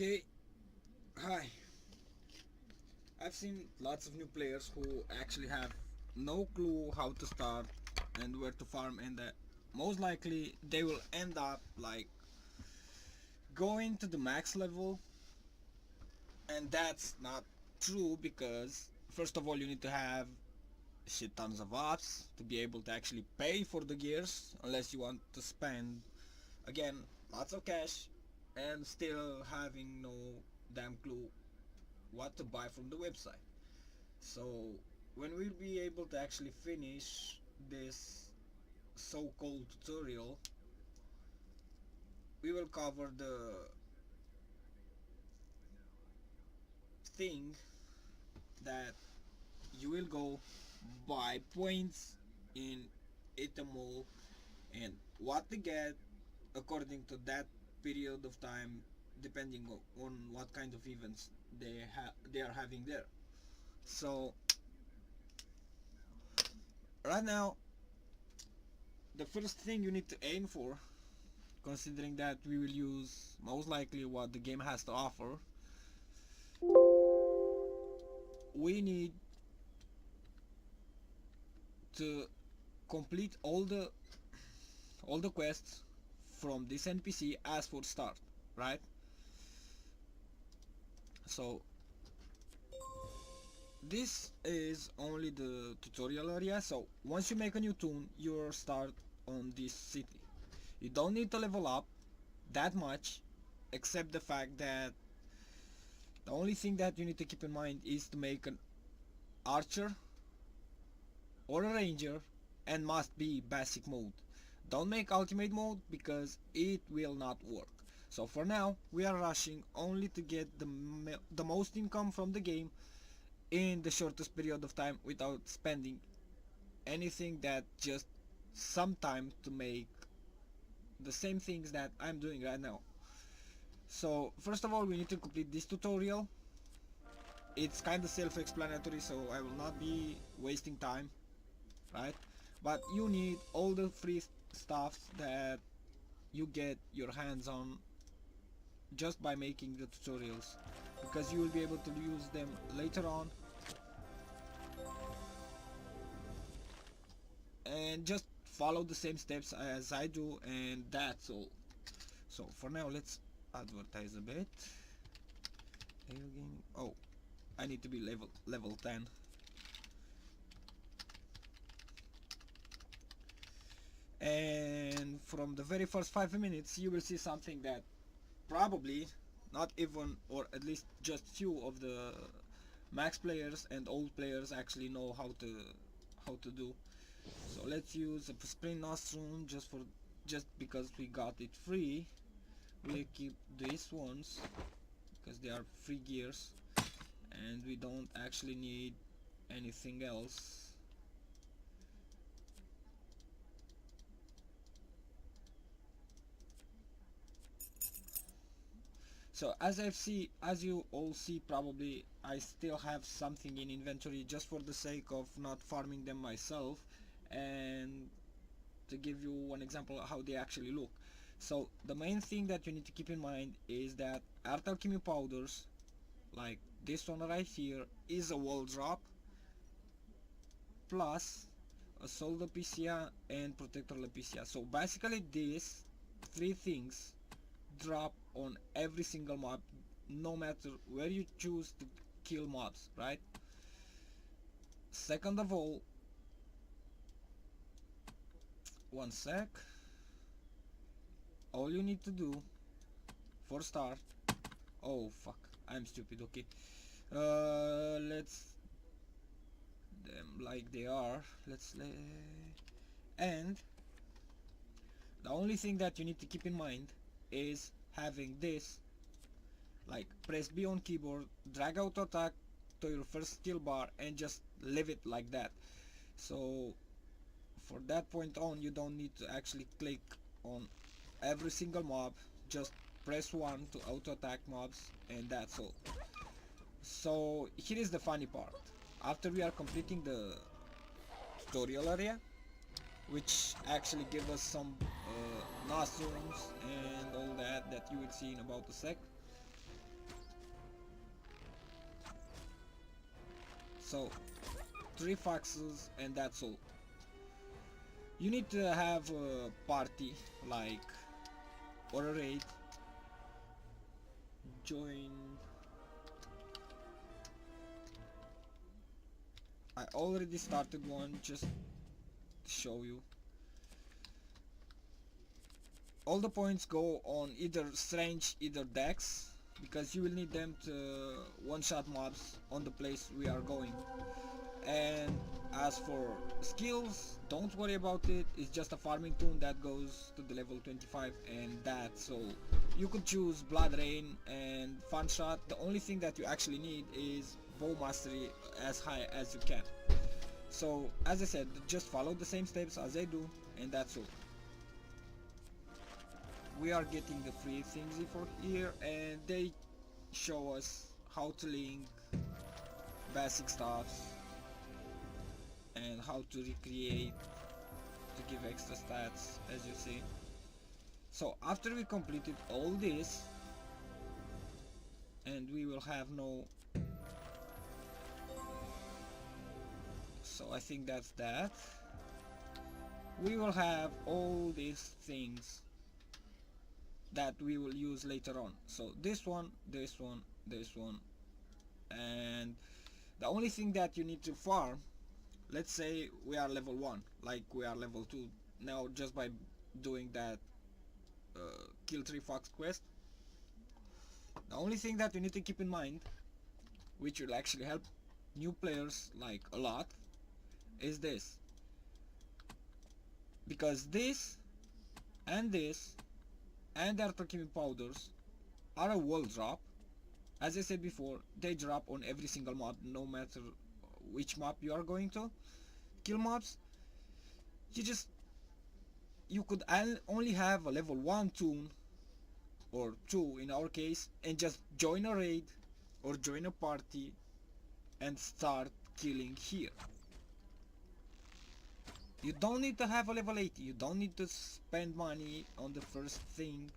Okay, hi. I've seen lots of new players who actually have no clue how to start and where to farm, and that most likely they will end up like going to the max level, and that's not true because first of all you need to have shit tons of ops to be able to actually pay for the gears, unless you want to spend again lots of cash and still having no damn clue what to buy from the website. So when we'll be able to actually finish this so-called tutorial, we will cover the thing that you will go buy points in Itamol and what to get according to that period of time, depending on what kind of events they are having there. So right now, the first thing you need to aim for, considering that we will use most likely what the game has to offer, we need to complete all the quests from this NPC as for start, right? So this is only the tutorial area. So once you make a new toon, you start on this city. You don't need to level up that much, except the fact that the only thing that you need to keep in mind is to make an archer or a ranger, and must be basic mode. Don't make ultimate mode because it will not work. So for now we are rushing only to get the most income from the game in the shortest period of time without spending anything, that just some time to make the same things that I'm doing right now. So first of all we need to complete this tutorial. It's kind of self-explanatory, so I will not be wasting time, right? But you need all the free stuff that you get your hands on just by making the tutorials, because you will be able to use them later on, and just follow the same steps as I do, and that's all. So for now let's advertise a bit. Oh, I need to be level 10. And from the very first 5 minutes you will see something that probably not even, or at least just few of the max players and old players actually know how to do. So let's use a sprint nostrum just because we got it free. We'll keep these ones because they are free gears and we don't actually need anything else. So as you all see, probably I still have something in inventory just for the sake of not farming them myself, and to give you one example of how they actually look. So the main thing that you need to keep in mind is that art alchemy powders, like this one right here, is a wall drop plus a soul lapicia and protector lapicia. So basically these three things drop on every single mob, no matter where you choose to kill mobs, right? Second of all, one sec, all you need to do for start, oh fuck, I'm stupid, okay, let's them like they are, and the only thing that you need to keep in mind is having this, like press B on keyboard, drag auto attack to your first skill bar and just leave it like that. So for that point on you don't need to actually click on every single mob, just press 1 to auto attack mobs, and that's all. So here is the funny part. After we are completing the tutorial area, which actually give us some nostrums and all that you will see in about a sec, So 3 foxes and that's all. You need to have a party like or a raid. Join. I already started one just to show you. All the points go on either strange either decks, because you will need them to one-shot mobs on the place we are going. And as for skills, don't worry about it, it's just a farming toon that goes to the level 25 and that's all. You could choose Blood Rain and Fun Shot. The only thing that you actually need is bow mastery as high as you can. So as I said, just follow the same steps as I do and that's all. We are getting the free thingy for here and they show us how to link basic stuffs and how to recreate to give extra stats, as you see. So after we completed all this, and we will have no, so I think that's that, we will have all these things that we will use later on. So this one, this one, this one, and the only thing that you need to farm, let's say we are level 1 like we are level 2 now just by doing that kill 3 fox quest. The only thing that you need to keep in mind, which will actually help new players like a lot, is this, because this and the alchemy powders are a wall drop. As I said before, they drop on every single mob, no matter which mob you are going to kill mobs. You could only have a level 1 toon or 2 in our case and just join a raid or join a party and start killing here. You don't need to have a level 80, you don't need to spend money on the first thing,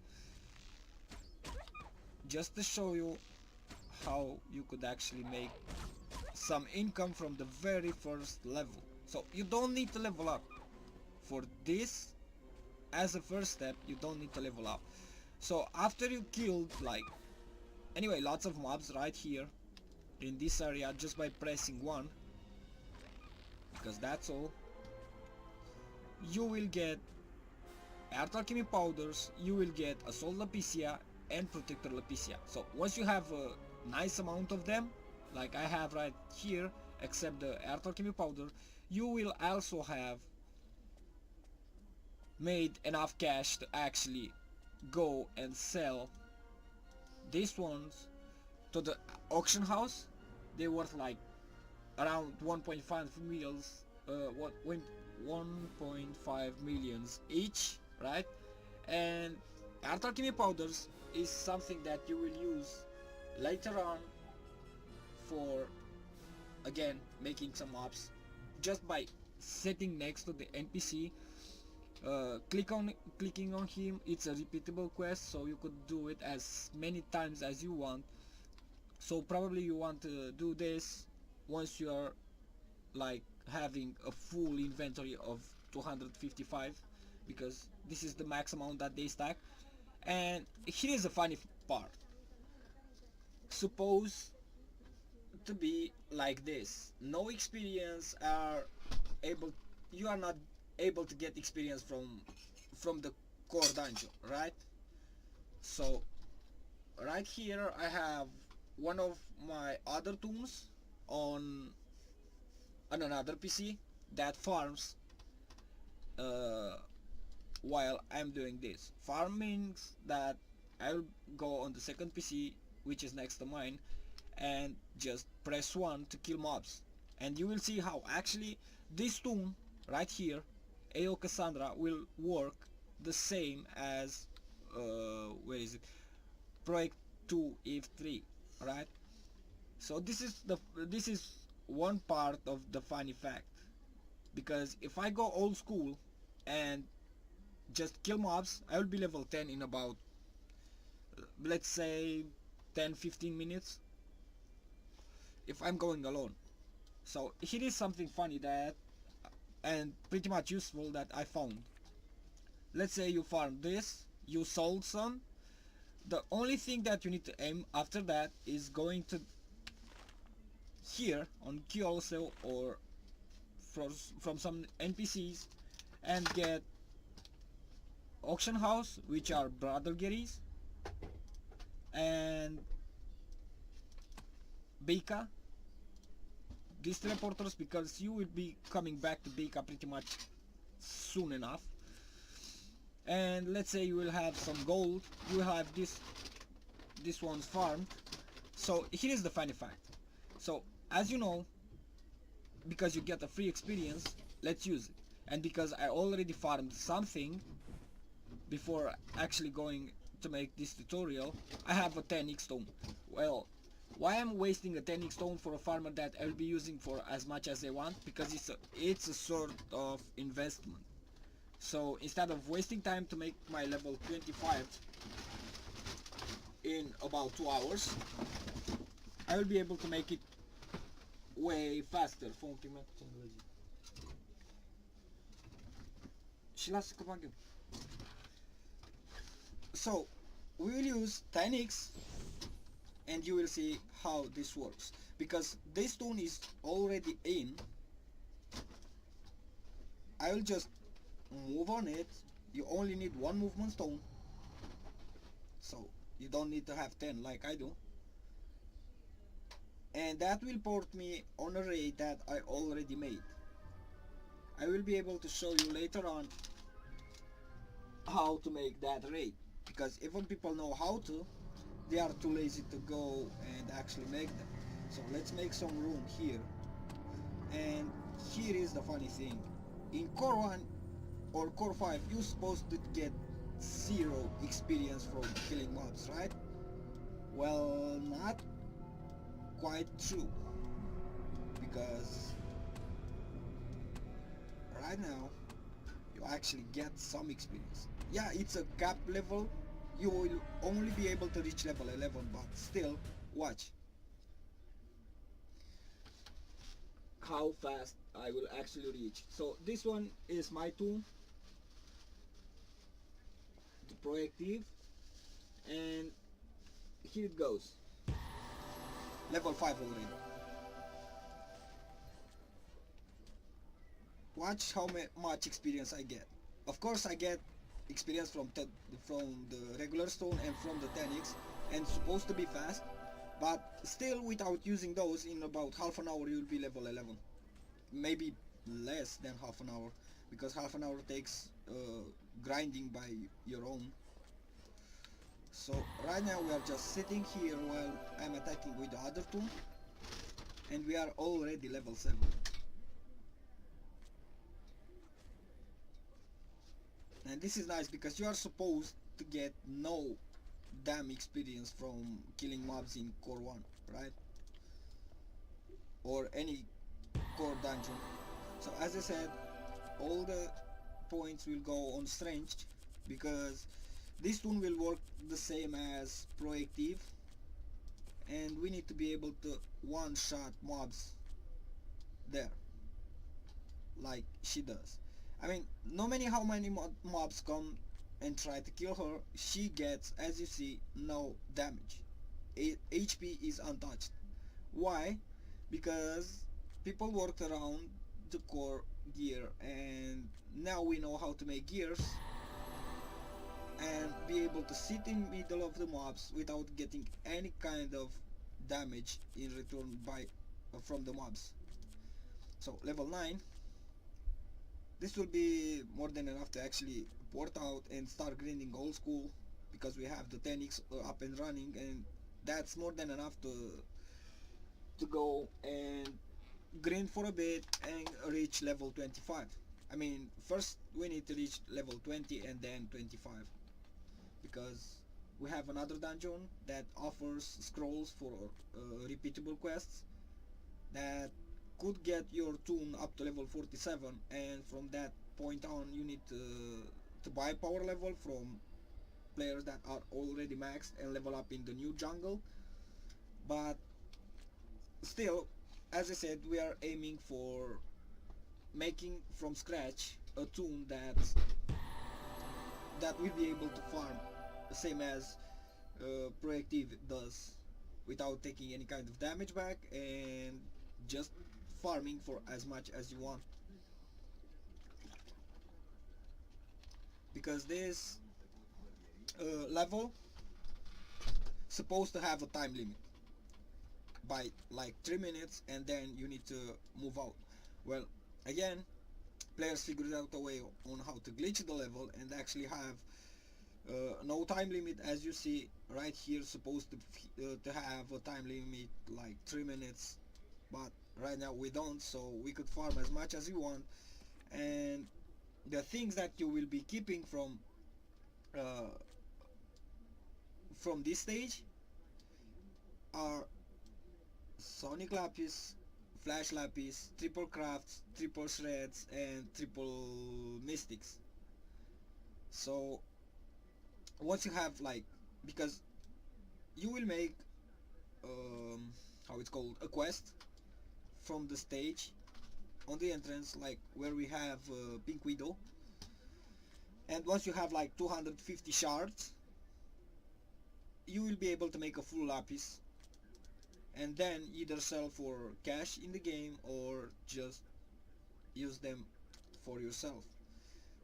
just to show you how you could actually make some income from the very first level. So you don't need to level up for this. As a first step, you don't need to level up. So after you killed lots of mobs right here in this area just by pressing 1, because that's all, you will get Earth Alchemy powders, you will get Assault Lapicia and Protector Lapicia. So once you have a nice amount of them, like I have right here, except the Earth Alchemy powder, you will also have made enough cash to actually go and sell these ones to the auction house. They worth like around 1.5 millions, 1.5 millions each, right? And Earth Alchemy powders is something that you will use later on for, again, making some mobs just by sitting next to the NPC, clicking on him. It's a repeatable quest, so you could do it as many times as you want. So probably you want to do this once you are like having a full inventory of 255, because this is the max amount that they stack. And here is a funny part. Suppose to be like this, no experience you are not able to get experience from the core dungeon, right? So right here I have one of my other tools on another PC that farms while I'm doing this. Farmings that I'll go on the second PC, which is next to mine, and just press 1 to kill mobs. And you will see how actually this tool right here, AIO Cassandra, will work the same as where is it, Project 2 Eve 3, right? So this is one part of the funny fact, because if I go old school and just kill mobs, I will be level 10 in about, let's say, 10-15 minutes if I'm going alone. So here is something funny that and pretty much useful that I found. Let's say you farmed this, you sold some. The only thing that you need to aim after that is going to here on Q also or from some NPCs and get auction house, which are brother Gettys, and Vega, these teleporters, because you will be coming back to Vega pretty much soon enough. And let's say you will have some gold, you will have this one's farmed. So here is the funny fact. So as you know, because you get a free experience, let's use it. And because I already farmed something before actually going to make this tutorial, I have a 10x stone. Well, why I'm wasting a 10x stone for a farmer that I'll be using for as much as I want? Because it's a sort of investment. So instead of wasting time to make my level 25 in about 2 hours, I will be able to make it way faster. So we will use 10x and you will see how this works, because this stone is already in. I will just move on it. You only need one movement stone, so you don't need to have 10 like I do, and that will port me on a raid that I already made. I will be able to show you later on how to make that raid, because even people know how to, they are too lazy to go and actually make them. So let's make some room here. And here is the funny thing. In Core 1 or Core 5, you're supposed to get 0 experience from killing mobs, right? Well, not quite true, because right now you actually get some experience. Yeah, it's a cap level. You will only be able to reach level 11, but still, watch how fast I will actually reach. So this one is my tool, the proactive, and here it goes. Level 5 already. Watch how much experience I get. Of course I get experience from the regular stone and from the 10x, and supposed to be fast, but still without using those, in about half an hour you'll be level 11. Maybe less than half an hour, because half an hour takes grinding by your own. So right now we are just sitting here while I'm attacking with the other two, and we are already level 7. And this is nice because you are supposed to get no damn experience from killing mobs in Core 1, right? Or any core dungeon. So as I said, all the points will go on strange, because this tool will work the same as proactive, and we need to be able to one-shot mobs there, like she does. I mean, no matter how many mobs come and try to kill her, she gets, as you see, no damage. HP is untouched. Why? Because people worked around the core gear, and now we know how to make gears and be able to sit in middle of the mobs without getting any kind of damage in return from the mobs. So level 9, this will be more than enough to actually port out and start grinding old school, because we have the 10x up and running, and that's more than enough to go and grind for a bit and reach level 25. I mean, first we need to reach level 20 and then 25, because we have another dungeon that offers scrolls for repeatable quests that could get your toon up to level 47, and from that point on you need to buy power level from players that are already maxed and level up in the new jungle. But still, as I said, we are aiming for making from scratch a toon that will be able to farm the same as Proactive does, without taking any kind of damage back, and just farming for as much as you want, because this level supposed to have a time limit by like 3 minutes, and then you need to move out. Well, again, players figured out a way on how to glitch the level and actually have no time limit. As you see right here, supposed to have a time limit like 3 minutes, but right now we don't, so we could farm as much as we want. And the things that you will be keeping uh, from this stage are Sonic Lapis, Flash Lapis, triple crafts, triple shreds, and triple mystics. So once you have like, because you will make how it's called, a quest from the stage on the entrance, like where we have Pink Widow, and once you have like 250 shards, you will be able to make a full lapis, and then either sell for cash in the game or just use them for yourself.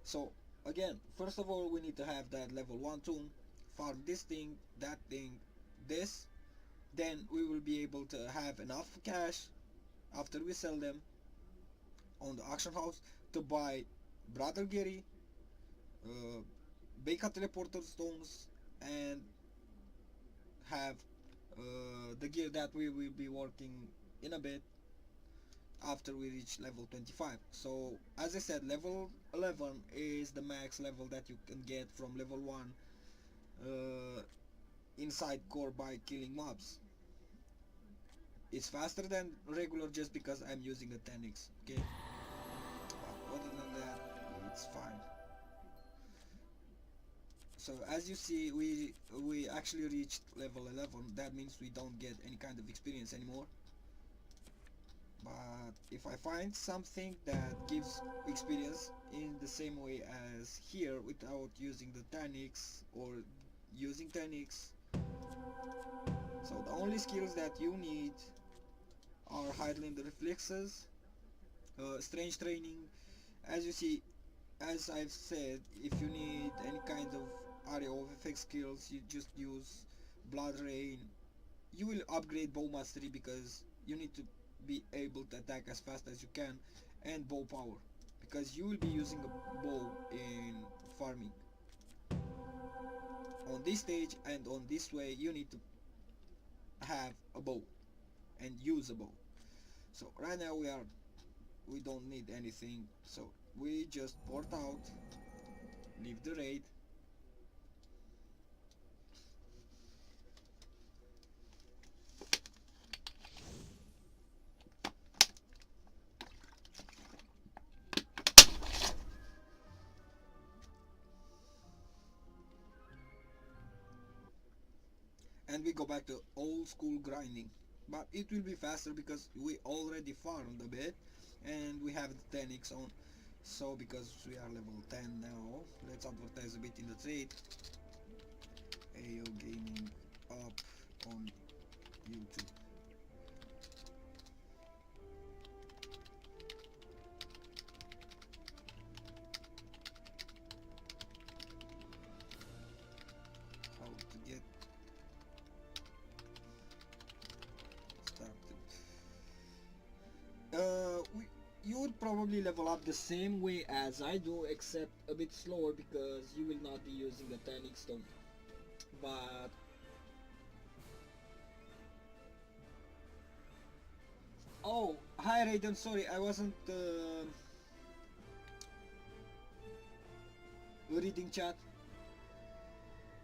So again, first of all, we need to have that level 1 toon, farm this thing, that thing, this, then we will be able to have enough cash after we sell them on the auction house to buy Brother Gary, Vega teleporter stones, and have the gear that we will be working in a bit after we reach level 25. So as I said, level 11 is the max level that you can get from level 1 inside core by killing mobs. It's faster than regular just because I'm using a 10x, okay? But other than that, it's fine. So as you see, we actually reached level 11. That means we don't get any kind of experience anymore. But if I find something that gives experience in the same way as here without using the 10x or using 10x, so the only skills that you need are Hiding the Reflexes, Strange Training. As you see, as I've said, if you need any kind of area of effect skills, you just use Blood Rain. You will upgrade Bow Mastery because you need to be able to attack as fast as you can, and Bow Power because you will be using a bow in farming. On this stage and on this way, you need to have a bow and use a bow. So right now we don't need anything, so we just port out, leave the raid, and we go back to old school grinding. But it will be faster because we already farmed a bit and we have the 10x on. So because we are level 10 now, let's advertise a bit in the trade. AIO Gaming up on YouTube. How to get started. You would probably level up the same way as I do, except a bit slower because you will not be using a 10x stone. But oh, hi Radeon, sorry, I wasn't reading chat.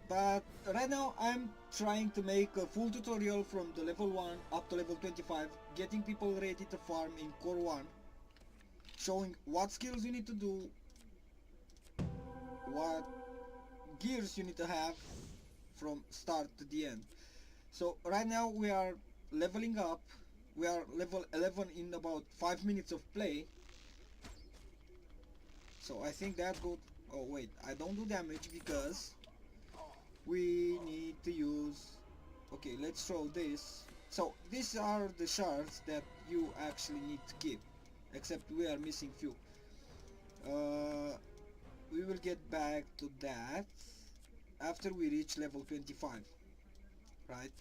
But right now I'm trying to make a full tutorial from the level 1 up to level 25, getting people ready to farm in core 1, showing what skills you need to do, what gears you need to have from start to the end. So right now we are leveling up We are level 11 in about 5 minutes of play. So I think that good. Oh wait, I don't do damage because we need to use. Okay, let's throw this. So these are the shards that you actually need to keep, except we are missing few. We will get back to that after we reach level 25, right?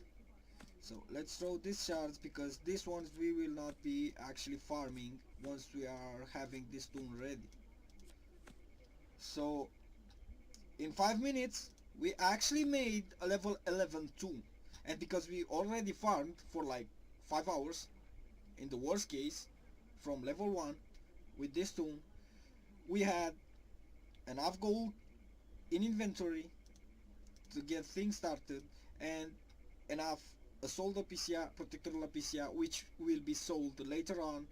So let's throw these shards because these ones we will not be actually farming once we are having this tool ready. So in 5 minutes we actually made a level 11 tool, and because we already farmed for like 5 hours in the worst case from level 1 with this tool, we had enough gold in inventory to get things started and enough assault lapicia, protector lapicia, which will be sold later on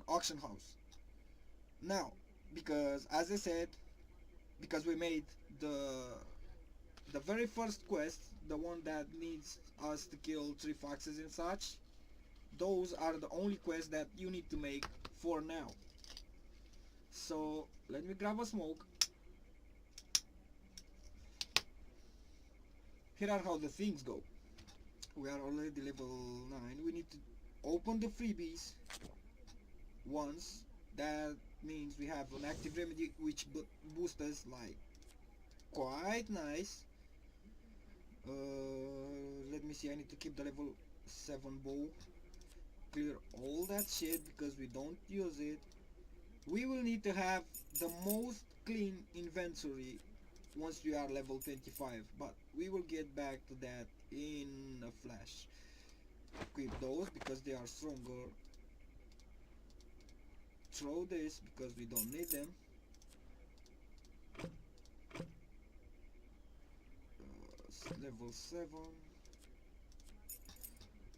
auction house. Now, because as I said, because we made the very first quest, the one that needs us to kill 3 foxes and such, those are the only quests that you need to make for now. So let me grab a smoke. Here are how the things go. We are already level 9. We need to open the freebies once. That means we have an active remedy which boosts us like quite nice. Let me see, I need to keep the level 7 bow. Clear all that shit because we don't use it. We will need to have the most clean inventory once we are level 25, but we will get back to that in a flash. Equip those because they are stronger. Throw this because we don't need them. Level 7.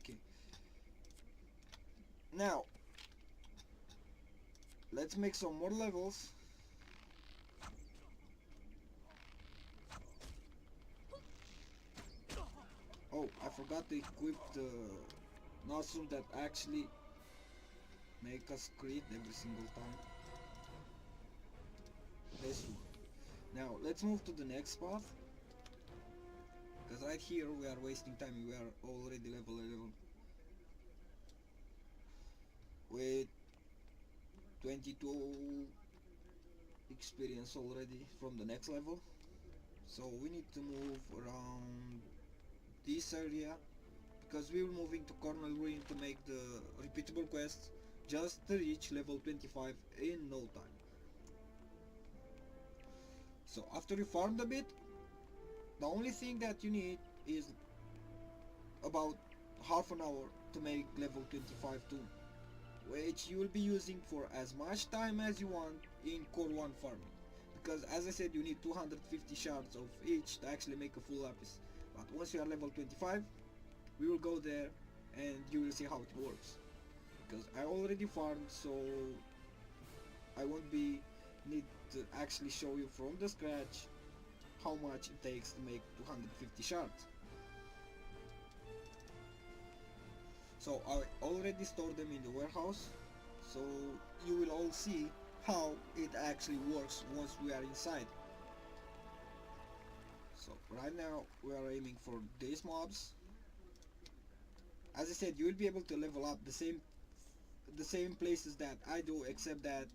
Okay. Now, let's make some more levels. Oh, I forgot to equip the nozzle that actually make us crit every single time. This one. Now, let's move to the next path. Because right here we are wasting time. We are already level 11. With 22 experience already from the next level. So we need to move around this area because we were moving to Cornell Ruin to make the repeatable quests just to reach level 25 in no time. So after you farmed a bit, the only thing that you need is about half an hour to make level 25 too, which you will be using for as much time as you want in core 1 farming, because as I said you need 250 shards of each to actually make a full lapis. But once you are level 25 we will go there and you will see how it works, because I already farmed, so I won't be need to actually show you from the scratch how much it takes to make 250 shards. So I already stored them in the warehouse, so you will all see how it actually works once we are inside. So right now we are aiming for these mobs. As I said, you will be able to level up the same places that I do, except that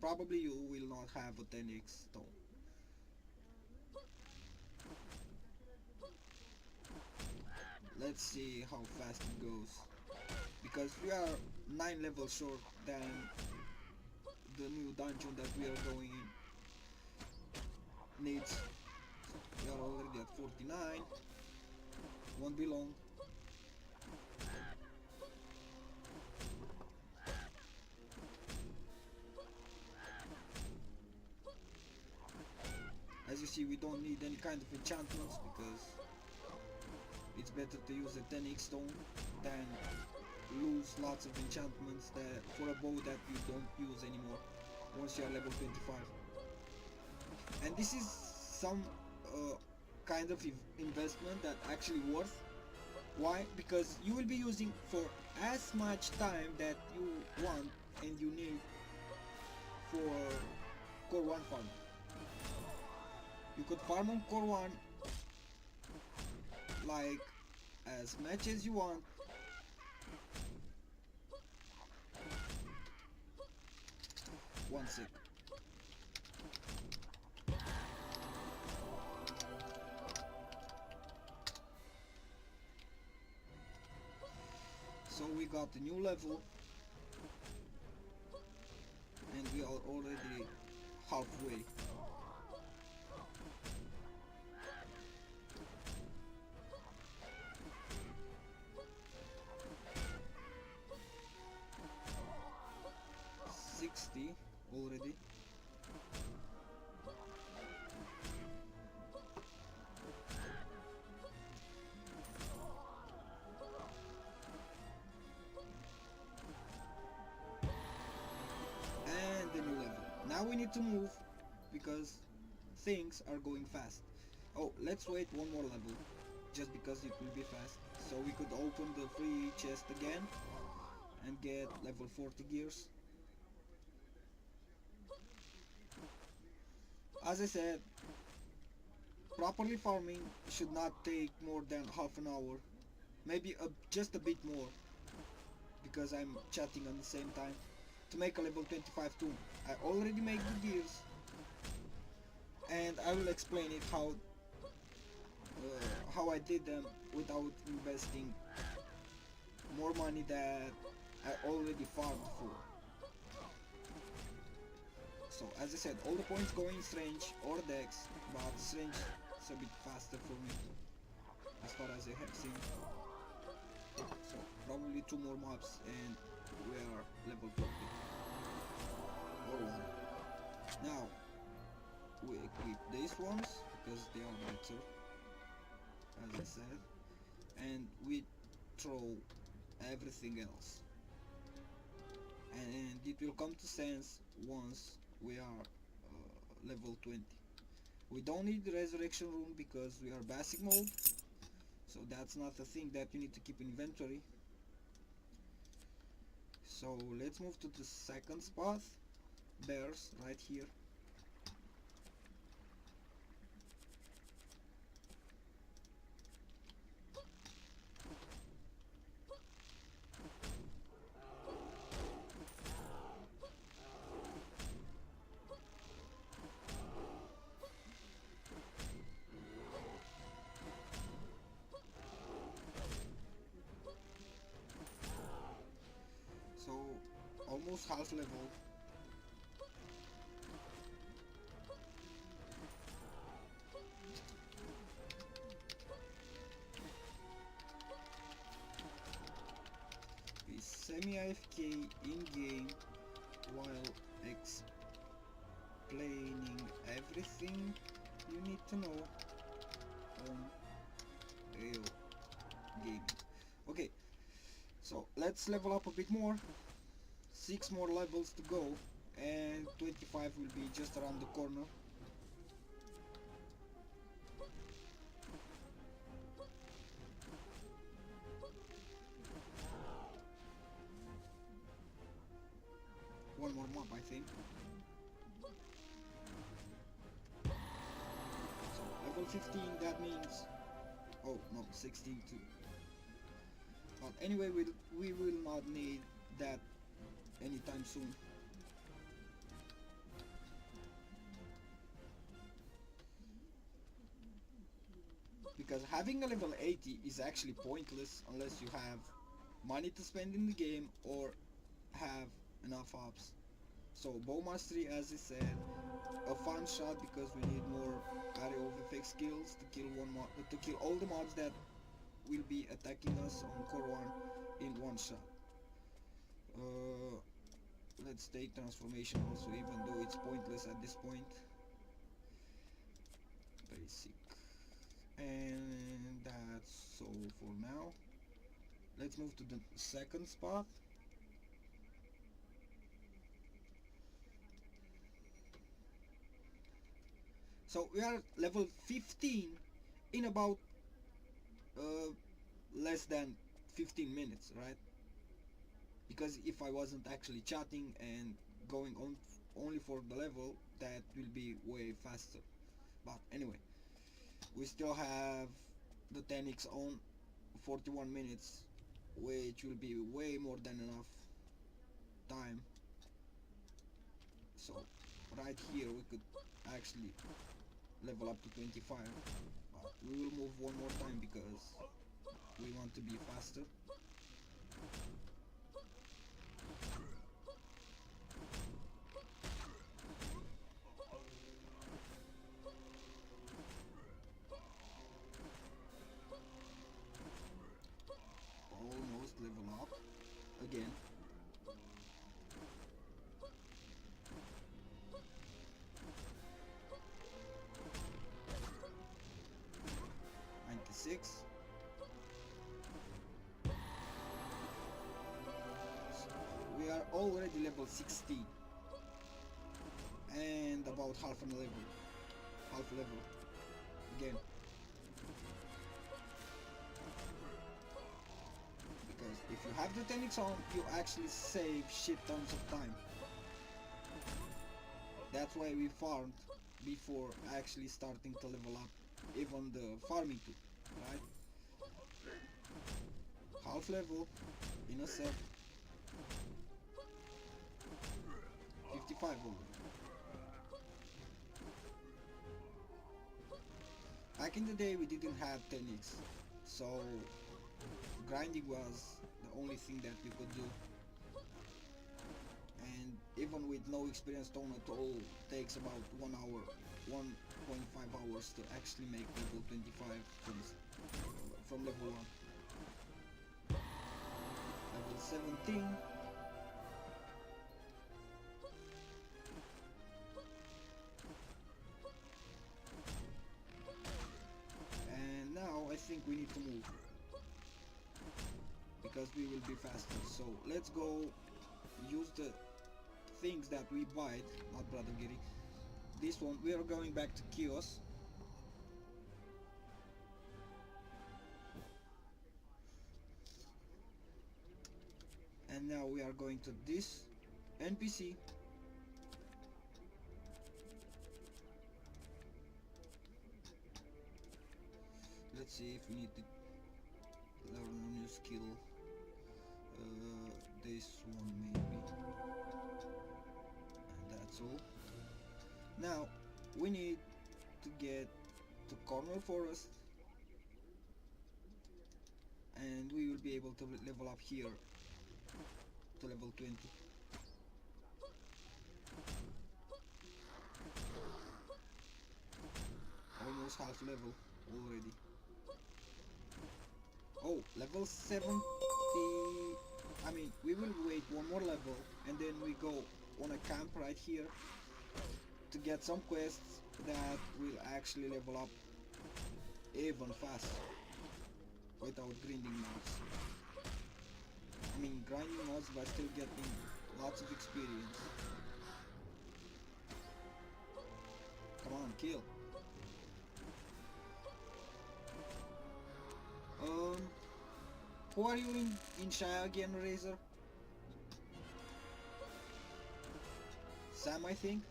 probably you will not have a 10x stone. Let's see how fast it goes, because we are 9 levels short than the new dungeon that we are going in needs. We are already at 49. Won't be long. As you see, we don't need any kind of enchantments because it's better to use a 10x stone than lose lots of enchantments that for a bow that you don't use anymore once you are level 25. And this is some kind of investment that actually worth, Why? Because you will be using for as much time that you want and you need for Core 1 farm. You could farm on Core 1 like as much as you want. One sec. So we got the new level and we are already halfway. Already. And the new level. Now we need to move because things are going fast. Oh, let's wait one more level just because it will be fast. So we could open the free chest again and get level 40 gears. As I said, properly farming should not take more than half an hour, maybe just a bit more, because I'm chatting at the same time, to make a level 25 toon. I already made the gears, and I will explain it how I did them without investing more money that I already farmed for. So as I said, all the points go in Strange or Dex, but Strange is a bit faster for me, as far as I have seen. So probably 2 more mobs and we are level 40. Or 1. Now, we equip these ones, because they are better, as I said, and we throw everything else. And it will come to sense once we are level 20. We don't need the resurrection rune because we are basic mode, so that's not a thing that you need to keep in inventory. So let's move to the second spot, bears, right here. So almost half level. Be semi-AFK in-game while explaining everything you need to know on AIO Gaming. Okay, so let's level up a bit more. 6 more levels to go and 25 will be just around the corner. One more mob, I think. So level 15, that means, oh no, 16 too. But anyway, we will not need that anytime soon. Because having a level 80 is actually pointless unless you have money to spend in the game or have enough ops. So bow mastery, as I said, a fun shot because we need more AIO VFX skills to kill all the mobs that will be attacking us on core 1 in one shot. Let's take transformation also, even though it's pointless at this point. Basic. And that's all for now. Let's move to the second spot. So we are level 15 in about less than 15 minutes, right? Because if I wasn't actually chatting and going on only for the level, that will be way faster. But anyway, we still have the 10x on 41 minutes, which will be way more than enough time. So right here we could actually level up to 25, but we will move one more time because we want to be faster. Almost level up again. Six. So we are already level 16 and about half level again, because if you have the 10x on, you actually save shit tons of time. That's why we farmed before actually starting to level up, even the farming too, right? Half level in a sec. 55 over. Back in the day we didn't have 10x, so grinding was the only thing that you could do, and even with no experience tone at all, takes about 1 hour, 1.5 hours to actually make level 25 from level 1. Level 17. And now I think we need to move, because we will be faster. So let's go use the things that we buy, not Brother Giri. This one, we are going back to Kios. And now we are going to this NPC. Let's see if we need to learn a new skill. This one maybe. And that's all. Now we need to get to Cornwall Forest, and we will be able to level up here to level 20. Almost half level already. Oh, level 70. I mean, we will wait one more level and then we go on a camp right here to get some quests that will actually level up even faster without grinding mods. I mean, grinding mods, but still getting lots of experience. Come on, kill. Who are you in Shaiya again, Razor? Sam, I think.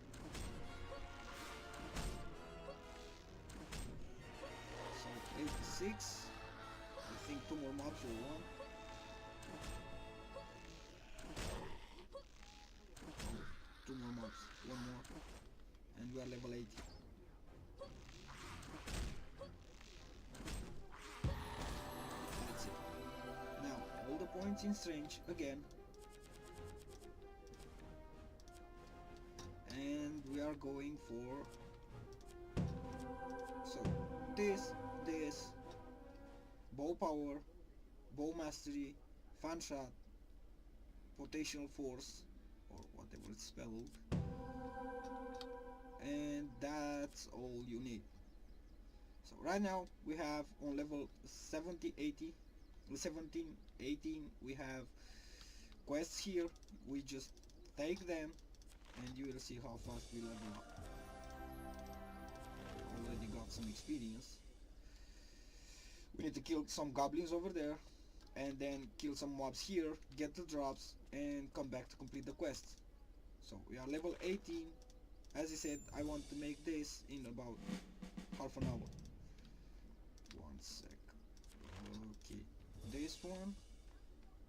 So 86. I think 2 more mobs or 1. Oh, 2 more mobs, 1 more, and we are level 80. That's it. Now all the points in Strange again, and we are going for, so this bow power, bow mastery, fan shot, potential force, or whatever it's spelled, and that's all you need. So right now we have on level 17, 18, we have quests here. We just take them and you will see how fast we level up. Already got some experience. We need to kill some goblins over there, and then kill some mobs here, get the drops, and come back to complete the quest. So we are level 18. As I said, I want to make this in about half an hour. One sec. Okay, this one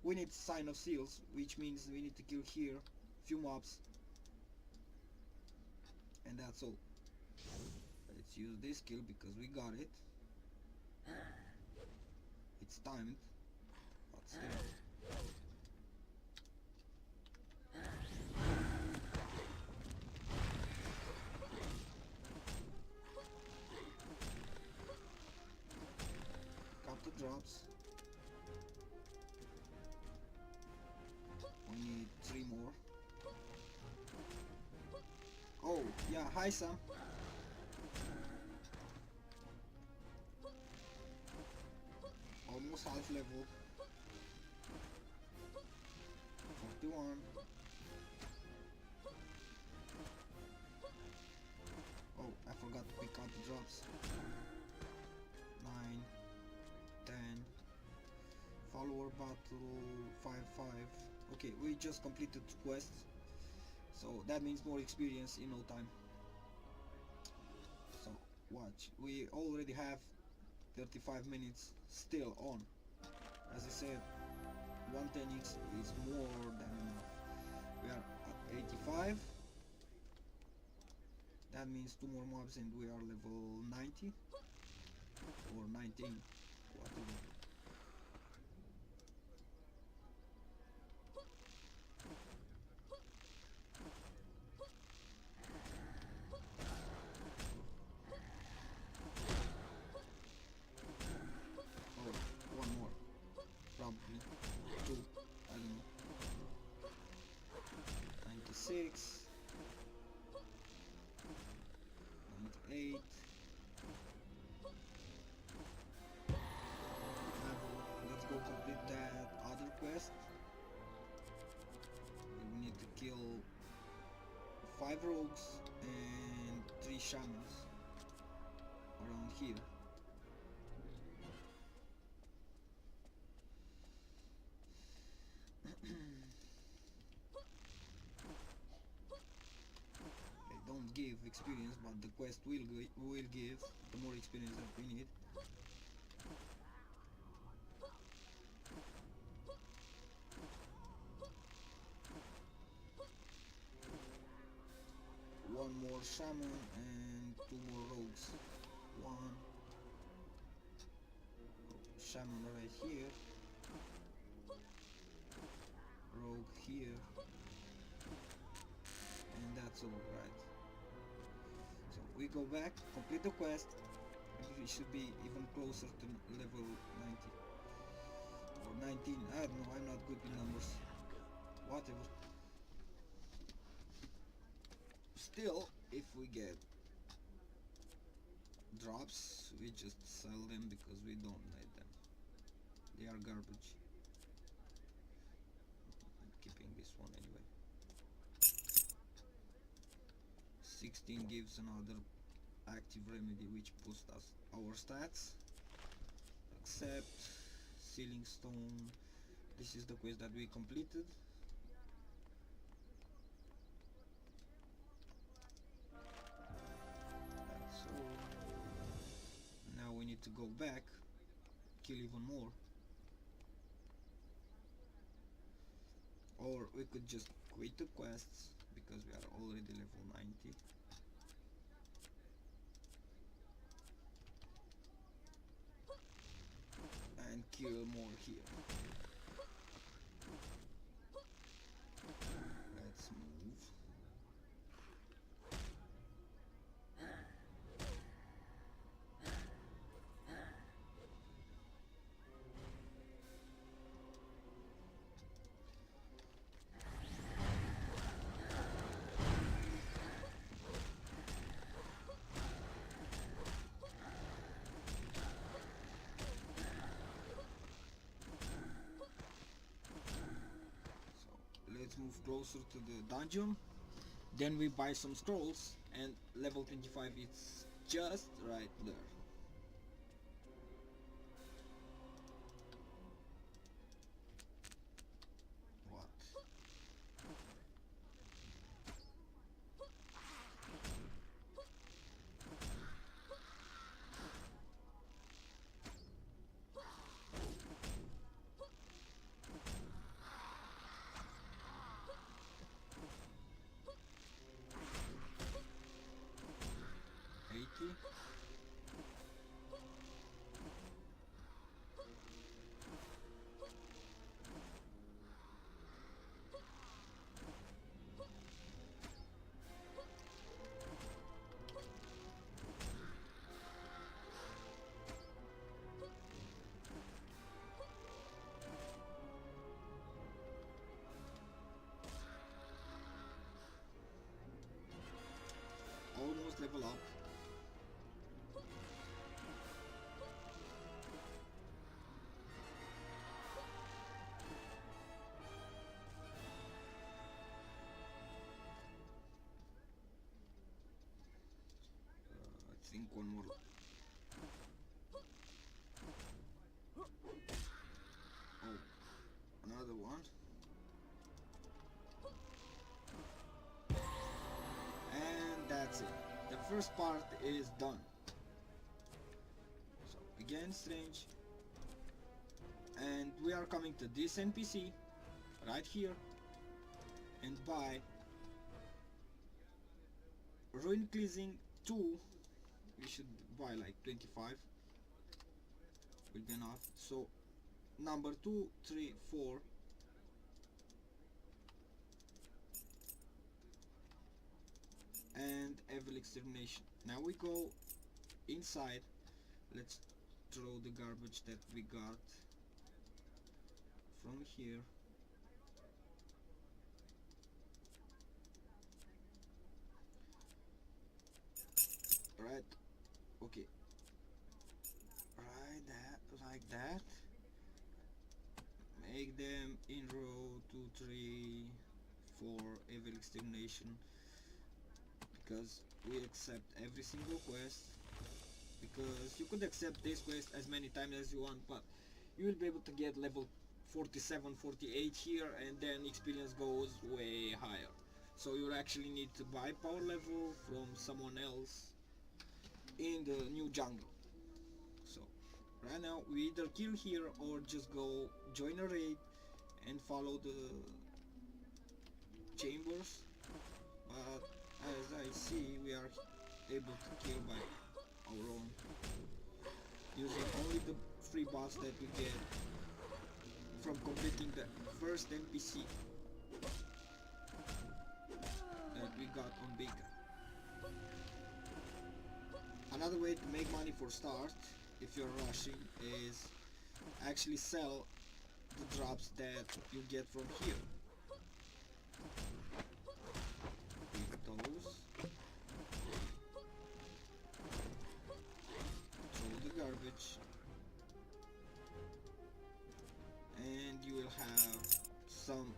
we need sign of seals, which means we need to kill here few mobs, and that's all. Let's use this skill because we got it. It's timed, but still. Got the drops. We need 3 more. Oh, yeah, hi Sam. Almost half level. 41. Oh, I forgot to pick out the drops. 9, 10. Follower battle 5. Okay, we just completed 2 quests, so that means more experience in no time. So watch, we already have 35 minutes still on. As I said, 110x is more than enough. We are at 85. That means 2 more mobs and we are level 90 or 19, whatever. Probably 2, I don't know. 96, 98. Let's go complete that other quest. We need to kill 5 rogues and 3 shamans around here. Give experience, but the quest will give the more experience that we need. One more shaman and 2 more rogues. One shaman right here, rogue here, and that's all right. We go back, complete the quest, and we should be even closer to level 90 or 19. I don't know, I'm not good with numbers. Whatever. Still, if we get drops, we just sell them because we don't need them. They are garbage. I'm keeping this one anyway. 16 gives another active remedy which boosts us our stats. Accept. Sealing stone. This is the quest that we completed. That's all. Now we need to go back, kill even more. Or we could just quit the quests because we are already level 90. And kill more here. Let's move. Move closer to the dungeon, then we buy some scrolls, and level 25 is just right there. think one more. Oh, another one. And that's it. The first part is done. So again, strange. And we are coming to this NPC right here and buy ruin cleansing 2. We should buy like 25 will be enough. So number 2, 3, 4. And evil extermination. Now we go inside. Let's throw the garbage that we got from here. Right, okay, right, that like that. Make them in row 2, 3, 4 evil extermination, because we accept every single quest, because you could accept this quest as many times as you want, but you will be able to get level 47, 48 here, and then experience goes way higher. So you actually need to buy power level from someone else in the new jungle. So right now we either kill here or just go join a raid and follow the chambers, but as I see we are able to kill by our own, using only the free buffs that we get from completing the first NPC that we got on Vega. Another way to make money for start, if you're rushing, is actually sell the drops that you get from here. With those, throw the garbage, and you will have some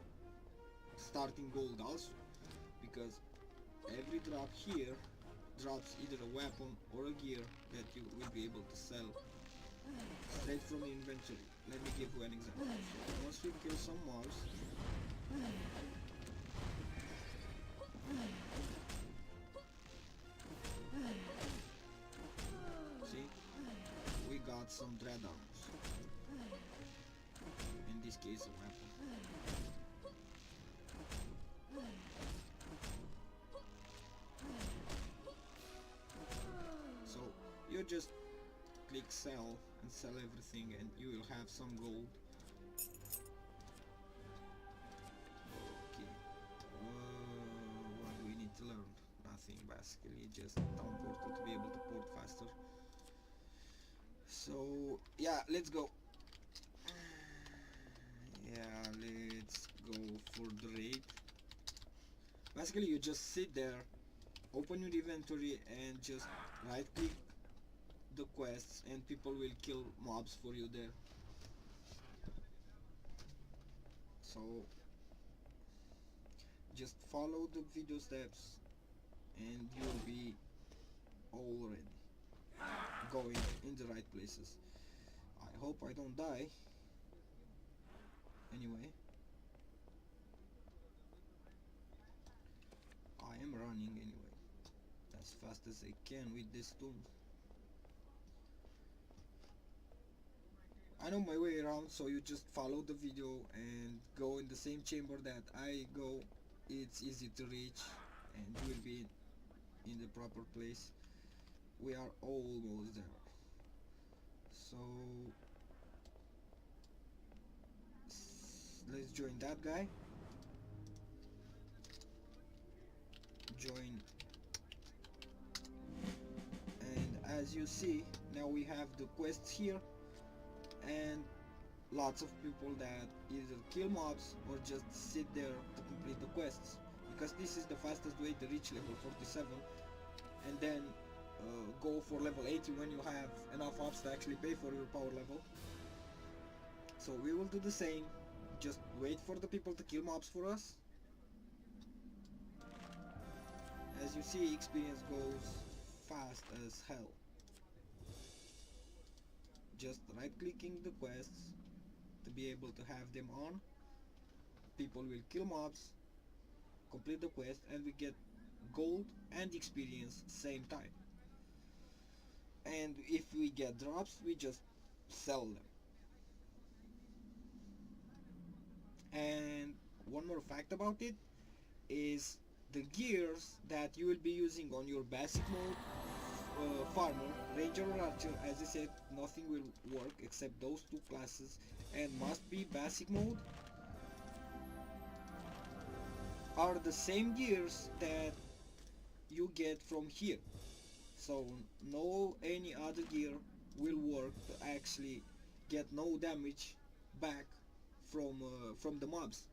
starting gold also, because every drop here drops either a weapon or a gear that you will be able to sell straight from the inventory. Let me give you an example. Once we kill some mobs, see, we got some dread armors, in this case a weapon. You just click sell and sell everything, and you will have some gold. Okay, what do we need to learn? Nothing, basically, just town portal to be able to port faster. So yeah, let's go. Yeah, let's go for the raid. Basically you just sit there, open your inventory, and just right click the quests, and people will kill mobs for you there. So just follow the video steps and you'll be already going in the right places. I hope I don't die. Anyway, I am running anyway as fast as I can with this tool. I know my way around, so you just follow the video and go in the same chamber that I go. It's easy to reach and you will be in the proper place. We are almost there. So let's join that guy. Join. And as you see, now we have the quests here, and lots of people that either kill mobs or just sit there to complete the quests, because this is the fastest way to reach level 47 and then go for level 80 when you have enough ops to actually pay for your power level. So we will do the same, just wait for the people to kill mobs for us. As you see, experience goes fast as hell. Just right clicking the quests to be able to have them on. People will kill mobs, complete the quest, and we get gold and experience same time. And if we get drops, we just sell them. And one more fact about it is the gears that you will be using on your basic mode farmer, ranger or archer. As I said, nothing will work except those two classes and must be basic mode, are the same gears that you get from here. So no any other gear will work to actually get no damage back from the mobs.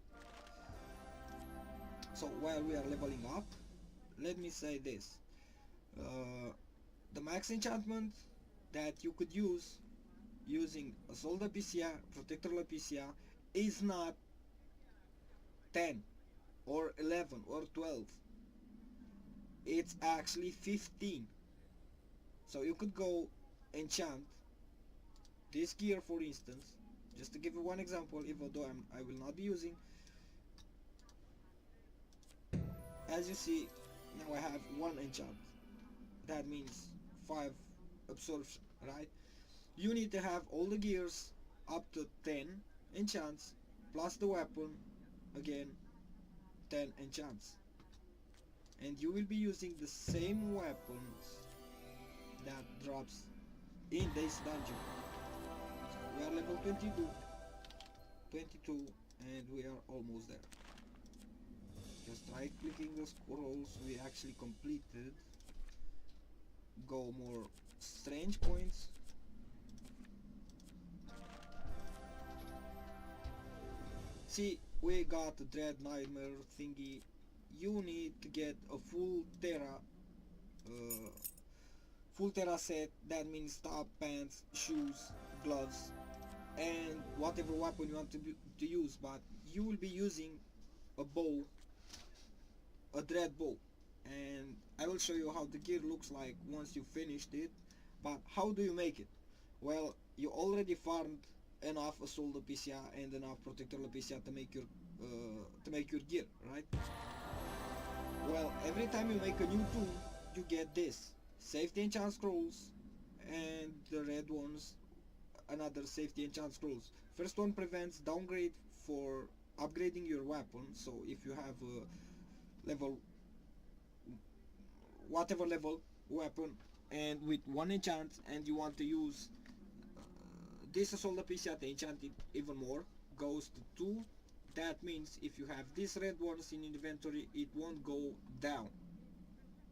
So while we are leveling up, let me say this. The max enchantment that you could use using Assault Lapicia, Protector Lapicia is not 10 or 11 or 12. It's actually 15. So you could go enchant this gear, for instance, just to give you one example, even though I will not be using. As you see, now I have one enchant. That means 5 absorption, right? You need to have all the gears up to 10 enchants plus the weapon, again 10 enchants, and you will be using the same weapons that drops in this dungeon. So we are level 22, and we are almost there. Just right clicking the scrolls we actually completed. Go more strange points. See, we got the Dread Nightmare thingy. You need to get a full Terra set. That means top, pants, shoes, gloves, and whatever weapon you want to use. But you will be using a bow, a Dread bow, and I will show you how the gear looks like once you finished it. But how do you make it? Well, you already farmed enough Assault Lapicia and enough Protector Lapicia to make your gear, right? Well, every time you make a new tool, you get this safety enchant scrolls, and the red ones another safety enchant scrolls. First one prevents downgrade for upgrading your weapon. So if you have a level, whatever level weapon, and with one enchant, and you want to use this Assault Lapicia to enchant it even more, goes to 2. That means if you have these red ones in inventory, it won't go down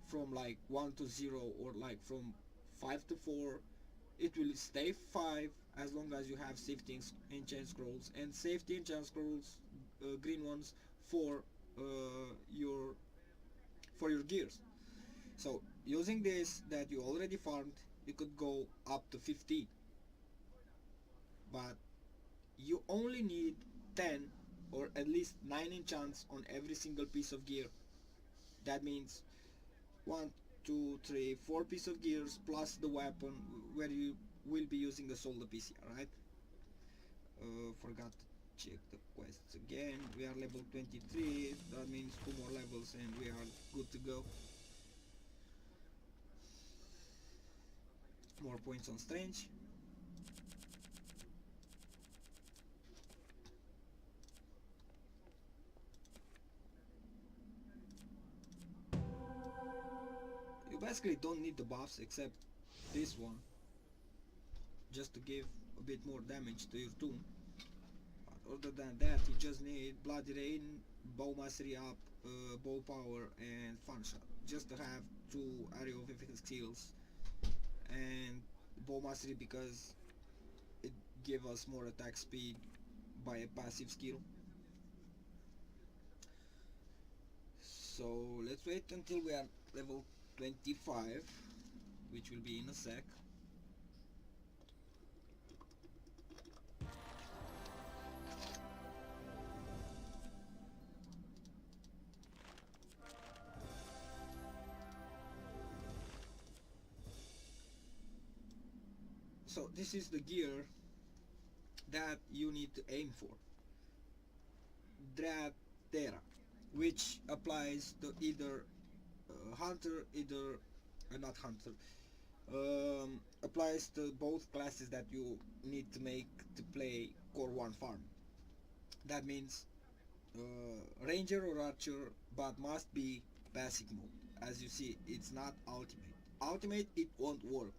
from like 1 to 0 or like from 5 to 4. It will stay 5 as long as you have safety enchant scrolls, and safety enchant scrolls, green ones, for your gears. So using this that you already farmed, you could go up to 15, but you only need 10 or at least 9 enchants on every single piece of gear. That means 1, 2, 3, 4 pieces of gears plus the weapon where you will be using the Assault Lapicia, right? Forgot to check the quests again. We are level 23, that means 2 more levels and we are good to go. More points on strange. You basically don't need the buffs except this one, just to give a bit more damage to your toon. But other than that, you just need Bloody Rain, Bow Mastery up, Bow Power, and Fun Shot, just to have 2 area of effect skills, and Bow Mastery because it gives us more attack speed by a passive skill. So let's wait until we are level 25, which will be in a sec. So this is the gear that you need to aim for. Dratera, which applies to either hunter, either not hunter, applies to both classes that you need to make to play Core 1 farm. That means ranger or archer, but must be basic mode. As you see, it's not ultimate. Ultimate, it won't work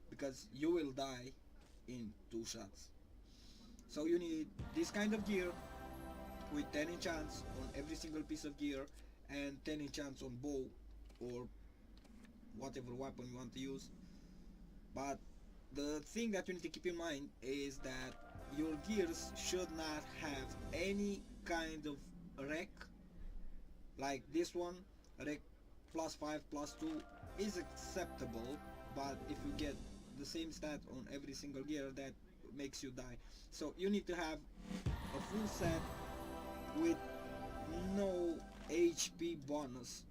because you will die in 2 shots. So you need this kind of gear with 10 enchants on every single piece of gear and 10 enchants on bow or whatever weapon you want to use. But the thing that you need to keep in mind is that your gears should not have any kind of rec. Like this one, rec +5 +2 is acceptable, but if you get the same stat on every single gear, that makes you die. So you need to have a full set with no HP bonus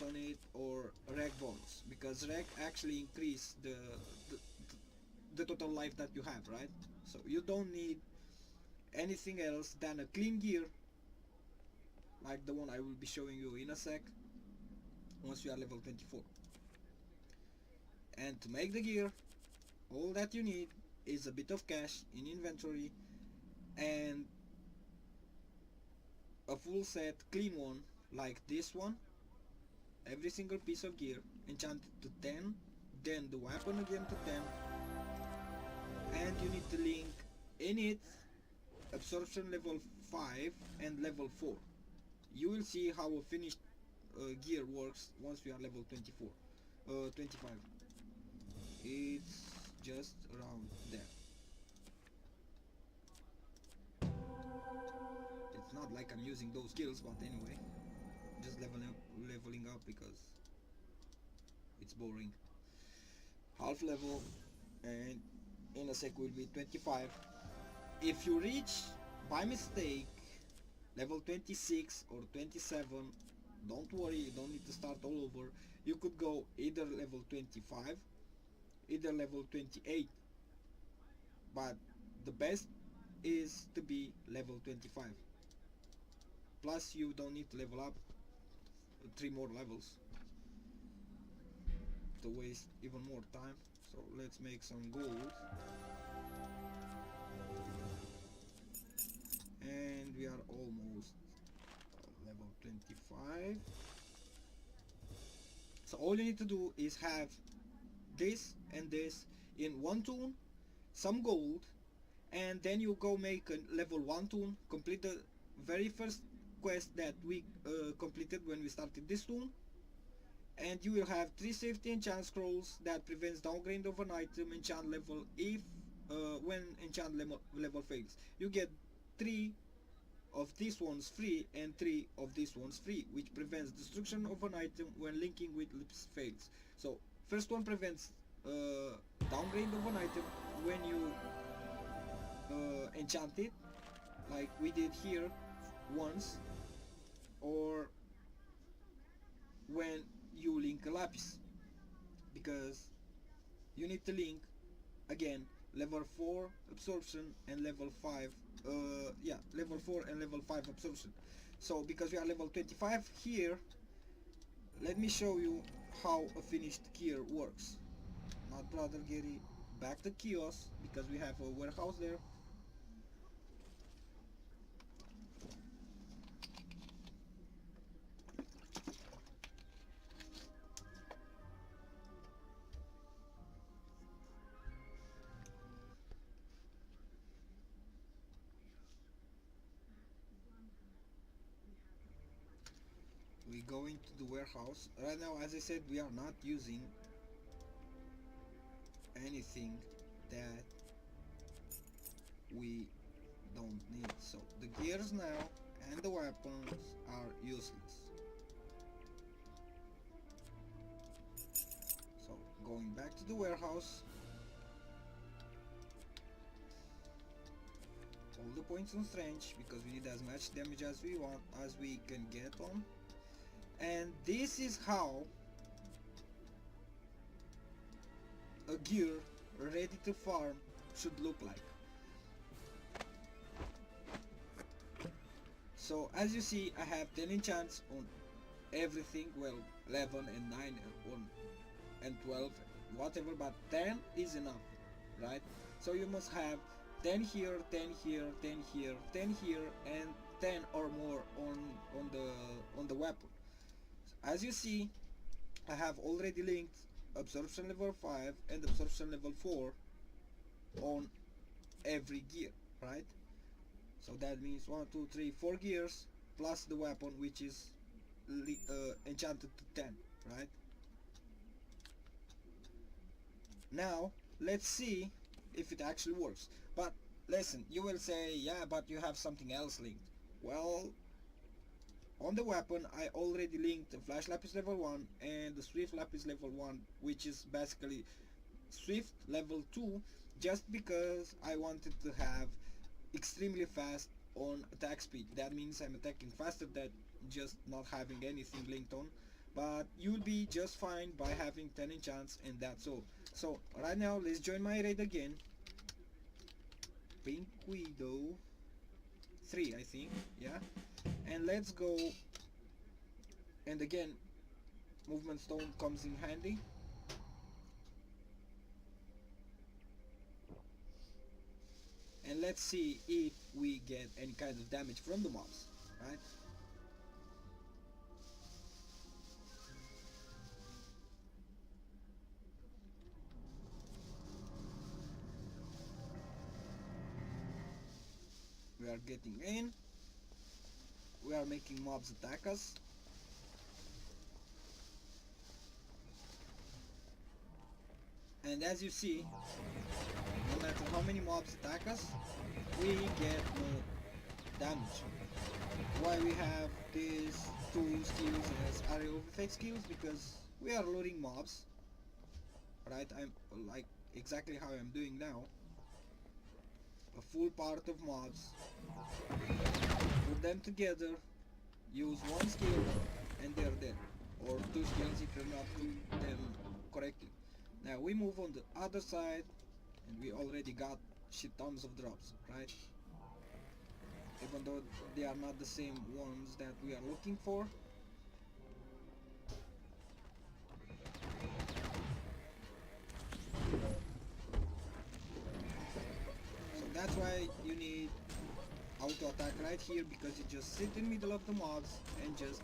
on it or rec bonus, because rec actually increase the total life that you have, right? So you don't need anything else than a clean gear like the one I will be showing you in a sec once you are level 24. And to make the gear, all that you need is a bit of cash in inventory and a full set clean one like this one, every single piece of gear enchanted to 10, then the weapon again to 10, and you need to link in it absorption level 5 and level 4. You will see how a finished gear works once we are level 25. It's just around there. It's not like I'm using those skills, but anyway, just leveling up because it's boring. Half level, and in a sec will be 25. If you reach by mistake level 26 or 27, don't worry, you don't need to start all over. You could go either level 25, either level 28, but the best is to be level 25. Plus you don't need to level up 3 more levels to waste even more time. So let's make some gold, and we are almost level 25. So all you need to do is have this and this in one toon, some gold, and then you go make a level 1 toon, complete the very first quest that we completed when we started this toon, and you will have 3 safety enchant scrolls that prevents downgrade of an item enchant level if when enchant level fails. You get 3 of these ones free and 3 of these ones free, which prevents destruction of an item when linking with lips fails. So first one prevents downgrade of an item when you enchant it, like we did here once, or when you link a lapis, because you need to link again level 4 absorption and level 5 level 4 and level 5 absorption. So because we are level 25 here, let me show you how a finished gear works. Not brother Gary, back to kiosk because we have a warehouse there. We go into the warehouse. Right now, as I said, we are not using anything that we don't need. So the gears now and the weapons are useless. So going back to the warehouse, all the points on strength because we need as much damage as we want, as we can get on. And this is how a gear ready to farm should look like. So as you see, I have 10 enchants on everything, well 11 and 9 on and 12, whatever, but 10 is enough, right? So you must have 10 here, 10 here, 10 here, 10 here, and 10 or more on the weapon. As you see, I have already linked absorption level 5 and absorption level 4 on every gear, right? So that means 1, 2, 3, 4 gears plus the weapon, which is enchanted to 10, right? Now let's see if it actually works. But listen, you will say, yeah, but you have something else linked. Well, on the weapon I already linked the flash lapis level 1 and the swift lapis level 1, which is basically swift level 2, just because I wanted to have extremely fast on attack speed. That means I'm attacking faster than just not having anything linked on, but you'll be just fine by having 10 enchants, and that's all. So right now let's join my raid again. Pink Widow 3, I think, yeah, and let's go. And again, movement stone comes in handy. And let's see if we get any kind of damage from the mobs, right? We are getting in. We are making mobs attack us. And as you see, no matter how many mobs attack us, we get no damage. Why we have these two skills as AIO fake skills? Because we are loading mobs, right? I'm like exactly how I'm doing now. A full part of mobs, put them together, use one skill, and they're dead. Or two skills if you're not doing them correctly. Now we move on the other side, and we already got shit tons of drops, right? Even though they are not the same ones that we are looking for. So that's why you need auto attack right here, because you just sit in the middle of the mobs and just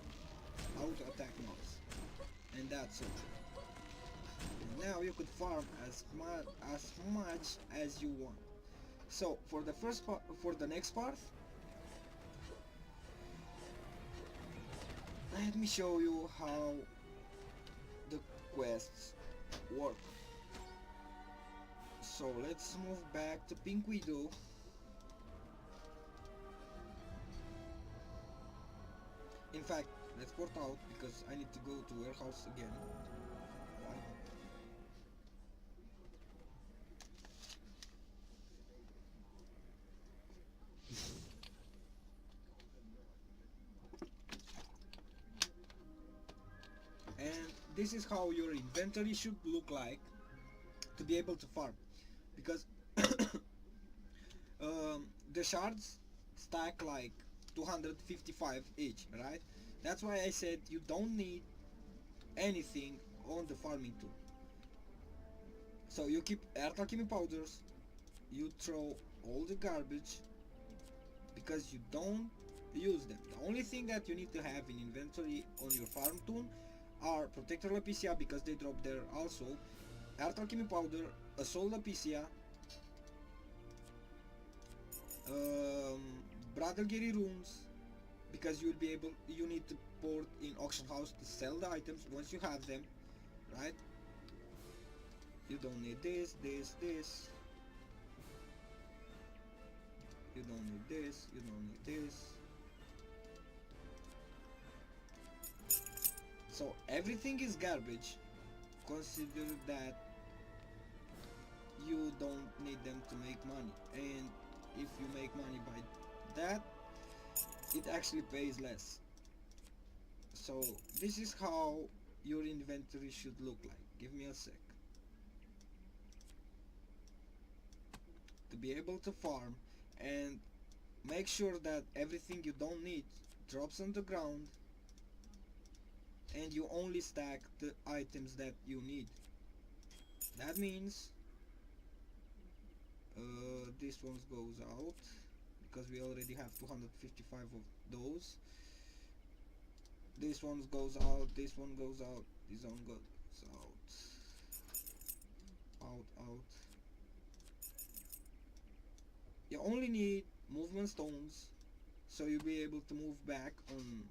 auto attack mobs, and that's it. And now you could farm as much as you want. So for the first part, for the next part, let me show you how the quests work. So let's move back to Pink Widow. In fact, let's port out because I need to go to warehouse again. And this is how your inventory should look like to be able to farm, because the shards stack like 255 each, right? That's why I said you don't need anything on the farming tool. So you keep earth alchemy powders, you throw all the garbage because you don't use them. The only thing that you need to have in inventory on your farm tool are protector lapicia, because they drop there also, earth alchemy powder, assault lapicia, Bradalgeri runes, because you need to port in auction house to sell the items once you have them, right? You don't need this. You don't need this, you don't need this. So everything is garbage. Consider that you don't need them to make money, and if you make money by that, it actually pays less. So this is how your inventory should look like. Give me a sec. be able to farm and make sure that everything you don't need drops on the ground and you only stack the items that you need. That means this one goes out because we already have 255 of those. This one goes out, this one goes out, this one goes out. You only need movement stones, so you'll be able to move back on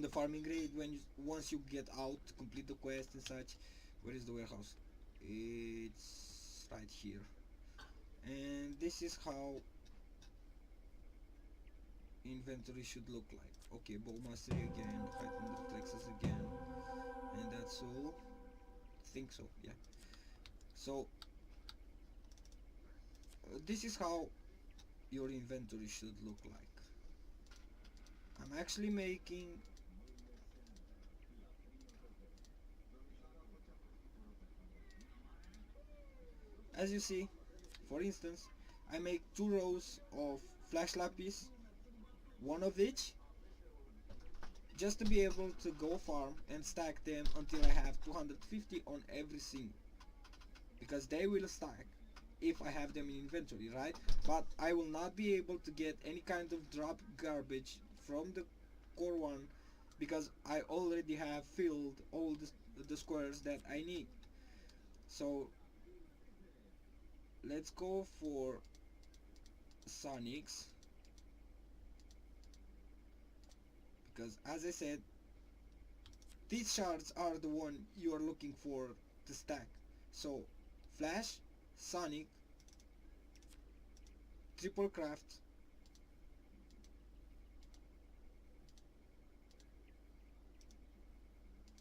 the farming grade once you get out to complete the quest and such. Where is the warehouse? It's right here. And this is how inventory should look like. Okay, bow mastery again, heightened reflexes again, and that's all. Think so, yeah. So this is how your inventory should look like. I'm actually making as you see, for instance, I make 2 rows of flash lapis, one of each, just to be able to go farm and stack them until I have 250 on every single, because they will stack if I have them in inventory, right? But I will not be able to get any kind of drop garbage from the core one because I already have filled all the squares that I need. So let's go for Sonics, because as I said, these shards are the one you are looking for to stack. So Flash, Sonic, triple craft,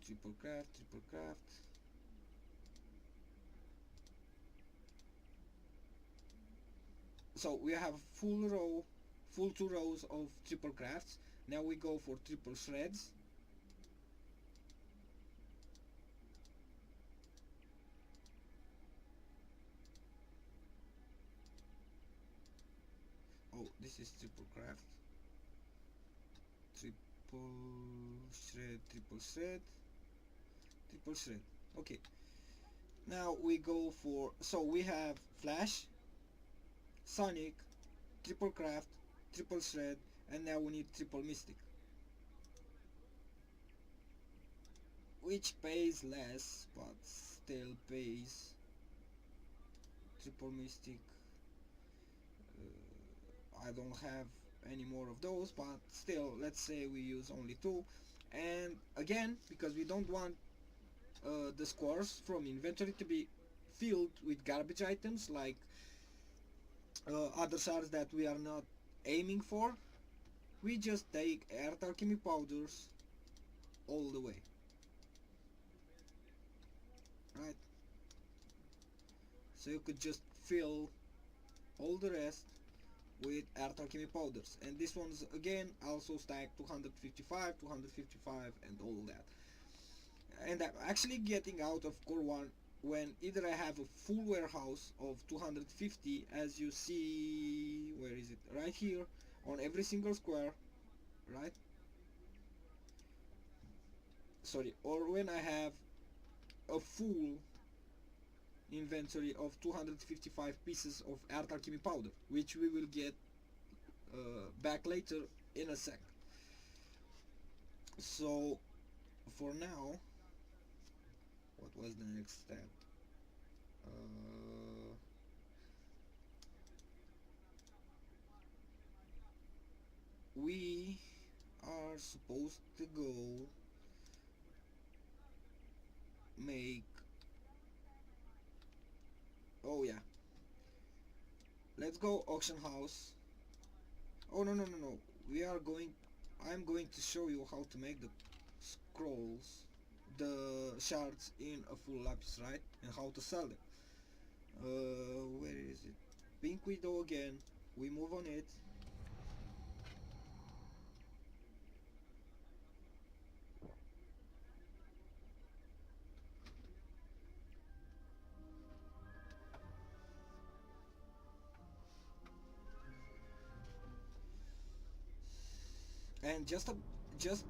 triple craft. So we have full 2 rows of triple crafts. Now we go for triple shreds. Oh, this is triple craft. Triple shred. Okay. Now we go for, so we have Flash, Sonic, triple craft, triple shred, and now we need triple mystic, which pays less but still pays. Triple mystic, I don't have any more of those, but still, let's say we use only 2. And again, because we don't want the scores from inventory to be filled with garbage items like other shards that we are not aiming for, we just take earth alchemy powders all the way, right? So you could just fill all the rest with earth alchemy powders, and this one's again also stack 255, and all that. And I'm actually getting out of core 1 when either I have a full warehouse of 250, as you see, where is it, right here, on every single square, right? Sorry, or when I have a full inventory of 255 pieces of earth alchemy powder, which we will get back later in a sec. So for now, what was the next step? We are supposed to go make, oh yeah, let's go auction house. Oh no, we are going, I'm going to show you how to make the scrolls, the shards in a full lapis, right? And how to sell them. Where is it? Pink Widow again. We move on it. and just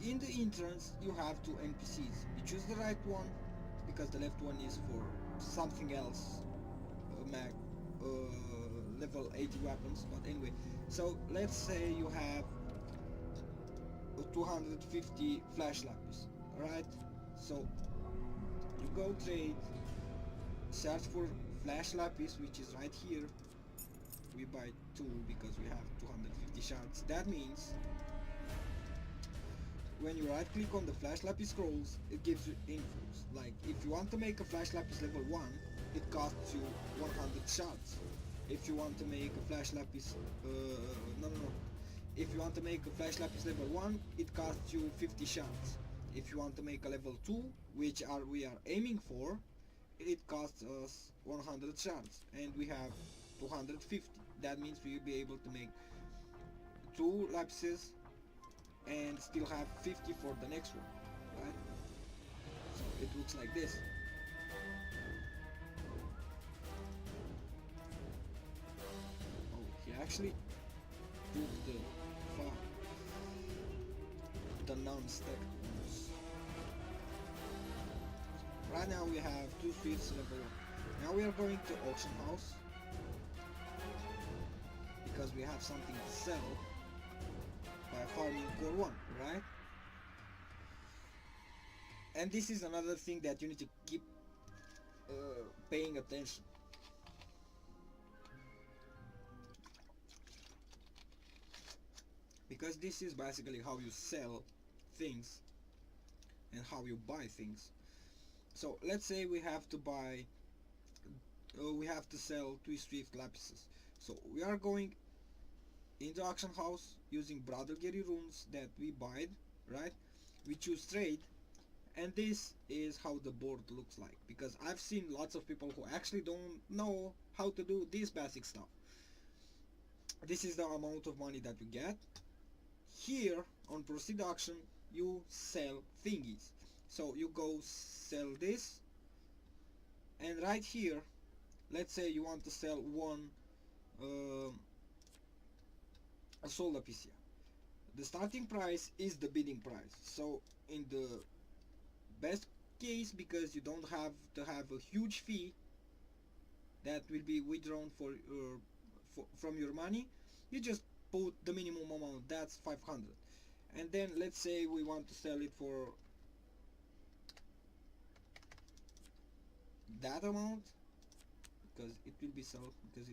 in the entrance you have two NPCs. You choose the right one because the left one is for something else, mag level 80 weapons. But anyway, so let's say you have 250 flash lapis, alright? So you go trade, search for flash lapis, which is right here. We buy 2 because we have 250 shards. That means when you right click on the flash lapis scrolls, it gives you infos. Like if you want to make a flash lapis level 1, it costs you 100 shards. If you want to make a flash lapis if you want to make a flash lapis level 1, it costs you 50 shards. If you want to make a level 2, which we are aiming for, it costs us 100 shards, and we have 250. That means we will be able to make 2 lapises and still have 50 for the next one, right? So it looks like this. Oh, he actually took the non-stack ones. Right now we have 2 Swifts level 1. Now we are going to auction house because we have something to sell by farming core 1, right? And this is another thing that you need to keep paying attention. Because this is basically how you sell things and how you buy things. So let's say we have to buy, we have to sell 2 Swift lapises. So we are going into auction house using Brother Gary runes that we buy, right? We choose trade, and this is how the board looks like, because I've seen lots of people who actually don't know how to do this basic stuff. This is the amount of money that you get. Here on proceed auction you sell thingies, so you go sell this, and right here let's say you want to sell one a solar PC. The starting price is the bidding price, so in the best case, because you don't have to have a huge fee that will be withdrawn from your money, you just put the minimum amount, that's 500. And then let's say we want to sell it for that amount, because it will be sold, because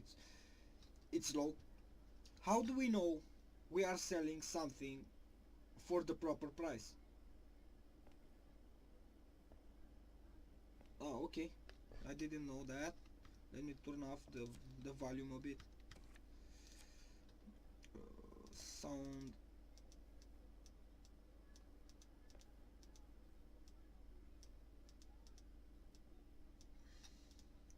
it's low. How do we know we are selling something for the proper price? Oh, okay, I didn't know that. Let me turn off the volume a bit. Sound.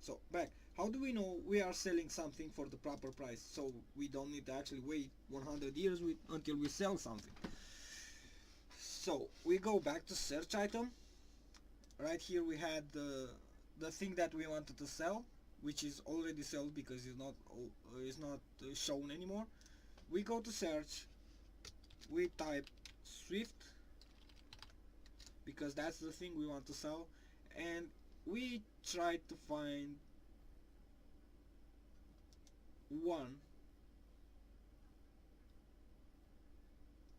So back, how do we know we are selling something for the proper price, so we don't need to actually wait 100 years until we sell something? So we go back to search item. Right here we had the thing that we wanted to sell, which is already sold because it's not shown anymore. We go to search, we type Swift because that's the thing we want to sell, and we try to find one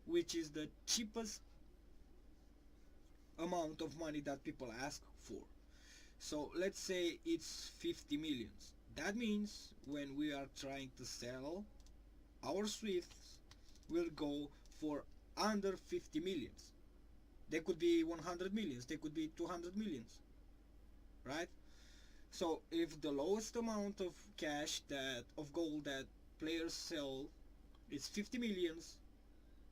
which is the cheapest amount of money that people ask for. So let's say it's 50 millions. That means when we are trying to sell, our Swifts will go for under 50 millions. They could be 100 millions, they could be 200 millions, right? So if the lowest amount of cash of gold that players sell is 50 millions,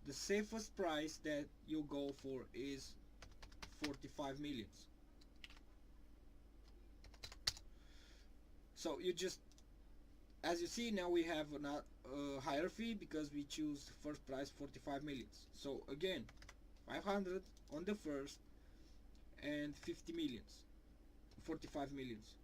the safest price that you go for is 45 millions. So you just, as you see, now we have a higher fee because we choose first price 45 millions. So again, 500 on the first and 50 millions, 45 millions.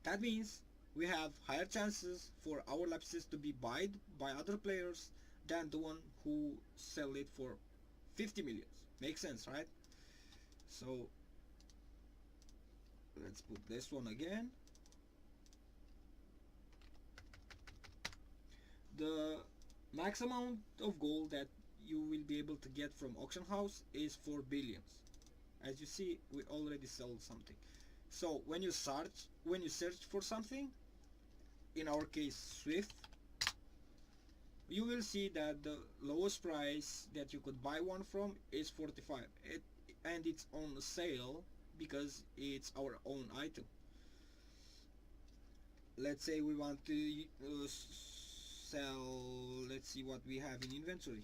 That means we have higher chances for our lapses to be bought by other players than the one who sell it for 50 millions. Makes sense, right? So let's put this one again. The max amount of gold that you will be able to get from auction house is 4 billions. As you see, we already sold something. So when you search for something, in our case Swift, you will see that the lowest price that you could buy one from is 45, and it's on sale because it's our own item. Let's say we want to sell, let's see what we have in inventory.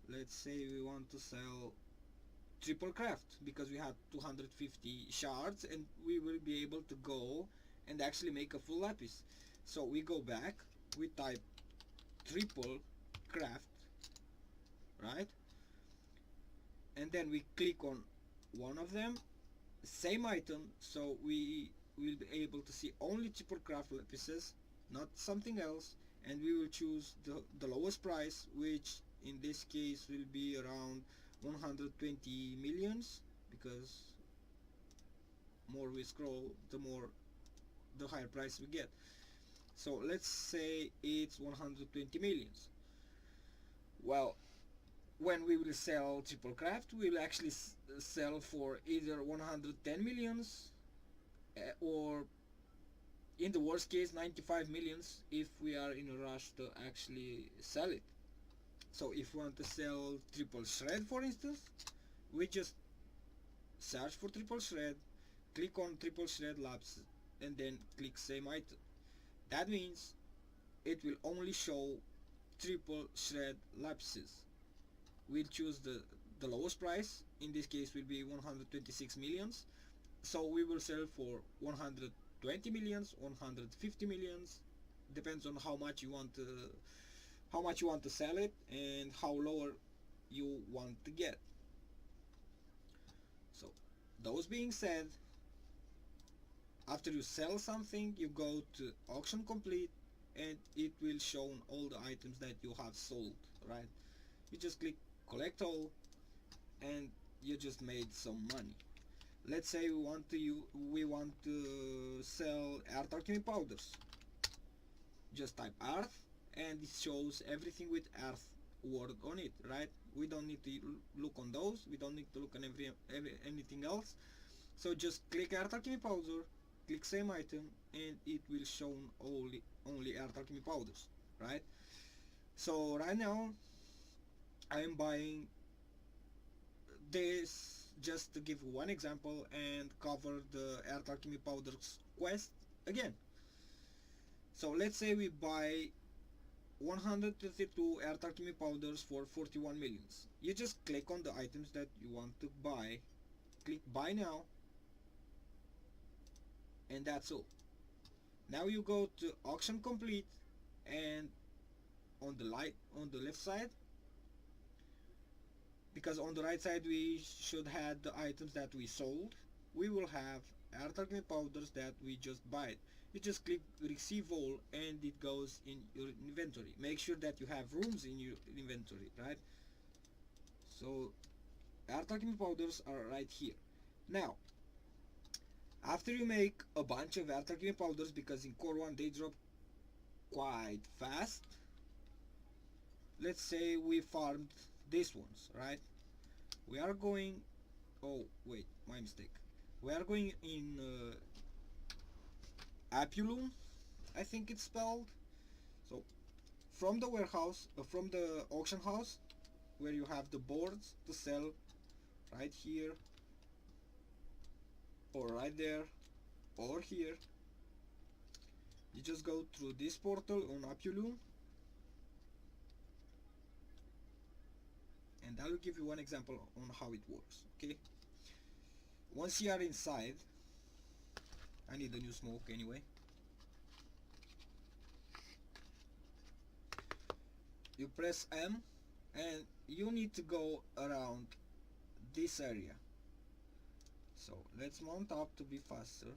Let's say we want to sell triple craft because we have 250 shards, and we will be able to go and actually make a full lapis. So we go back, we type triple craft, right, and then we click on one of them, same item, so we will be able to see only triple craft lapises, not something else, and we will choose the lowest price, which in this case will be around 120 millions, because more we scroll, the higher price we get. So let's say it's 120 millions. Well, when we will sell triple craft, we will actually sell for either 110 millions or in the worst case 95 millions if we are in a rush to actually sell it. So if we want to sell triple shred, for instance, we just search for triple shred, click on triple shred labs, and then click same item. That means it will only show triple shred lapses. We'll choose the lowest price, in this case will be 126 millions, so we will sell for 120 millions, 150 millions, depends on how much you want to sell it and how lower you want to get. So those being said, after you sell something, you go to auction complete, and it will show all the items that you have sold, right? You just click collect all, and you just made some money. Let's say we want to sell earth alchemy powders. Just type earth, and it shows everything with earth word on it, right? We don't need to look on those, we don't need to look on anything else. So just click earth alchemy powder, click same item, and it will show only earth alchemy powders, right? So right now I am buying this just to give one example and cover the earth alchemy powders quest again. So let's say we buy 132 earth alchemy powders for 41 millions. You just click on the items that you want to buy, click buy now, and that's all. Now you go to auction complete, and on the left side, because on the right side we should have the items that we sold, we will have earth alchemy powders that we just buy. You just click receive all, and it goes in your inventory. Make sure that you have rooms in your inventory, right? So earth alchemy powders are right here. Now after you make a bunch of earth alchemy powders, because in core 1 they drop quite fast, let's say we farmed these ones, right? We are going, oh wait, my mistake, we are going in Apulum, I think it's spelled. So from the warehouse, from the auction house, where you have the boards to sell, right here or right there or here, you just go through this portal on Apulum, and I will give you one example on how it works. Okay, once you are inside, I need a new smoke anyway. You press M, and you need to go around this area. So let's mount up to be faster.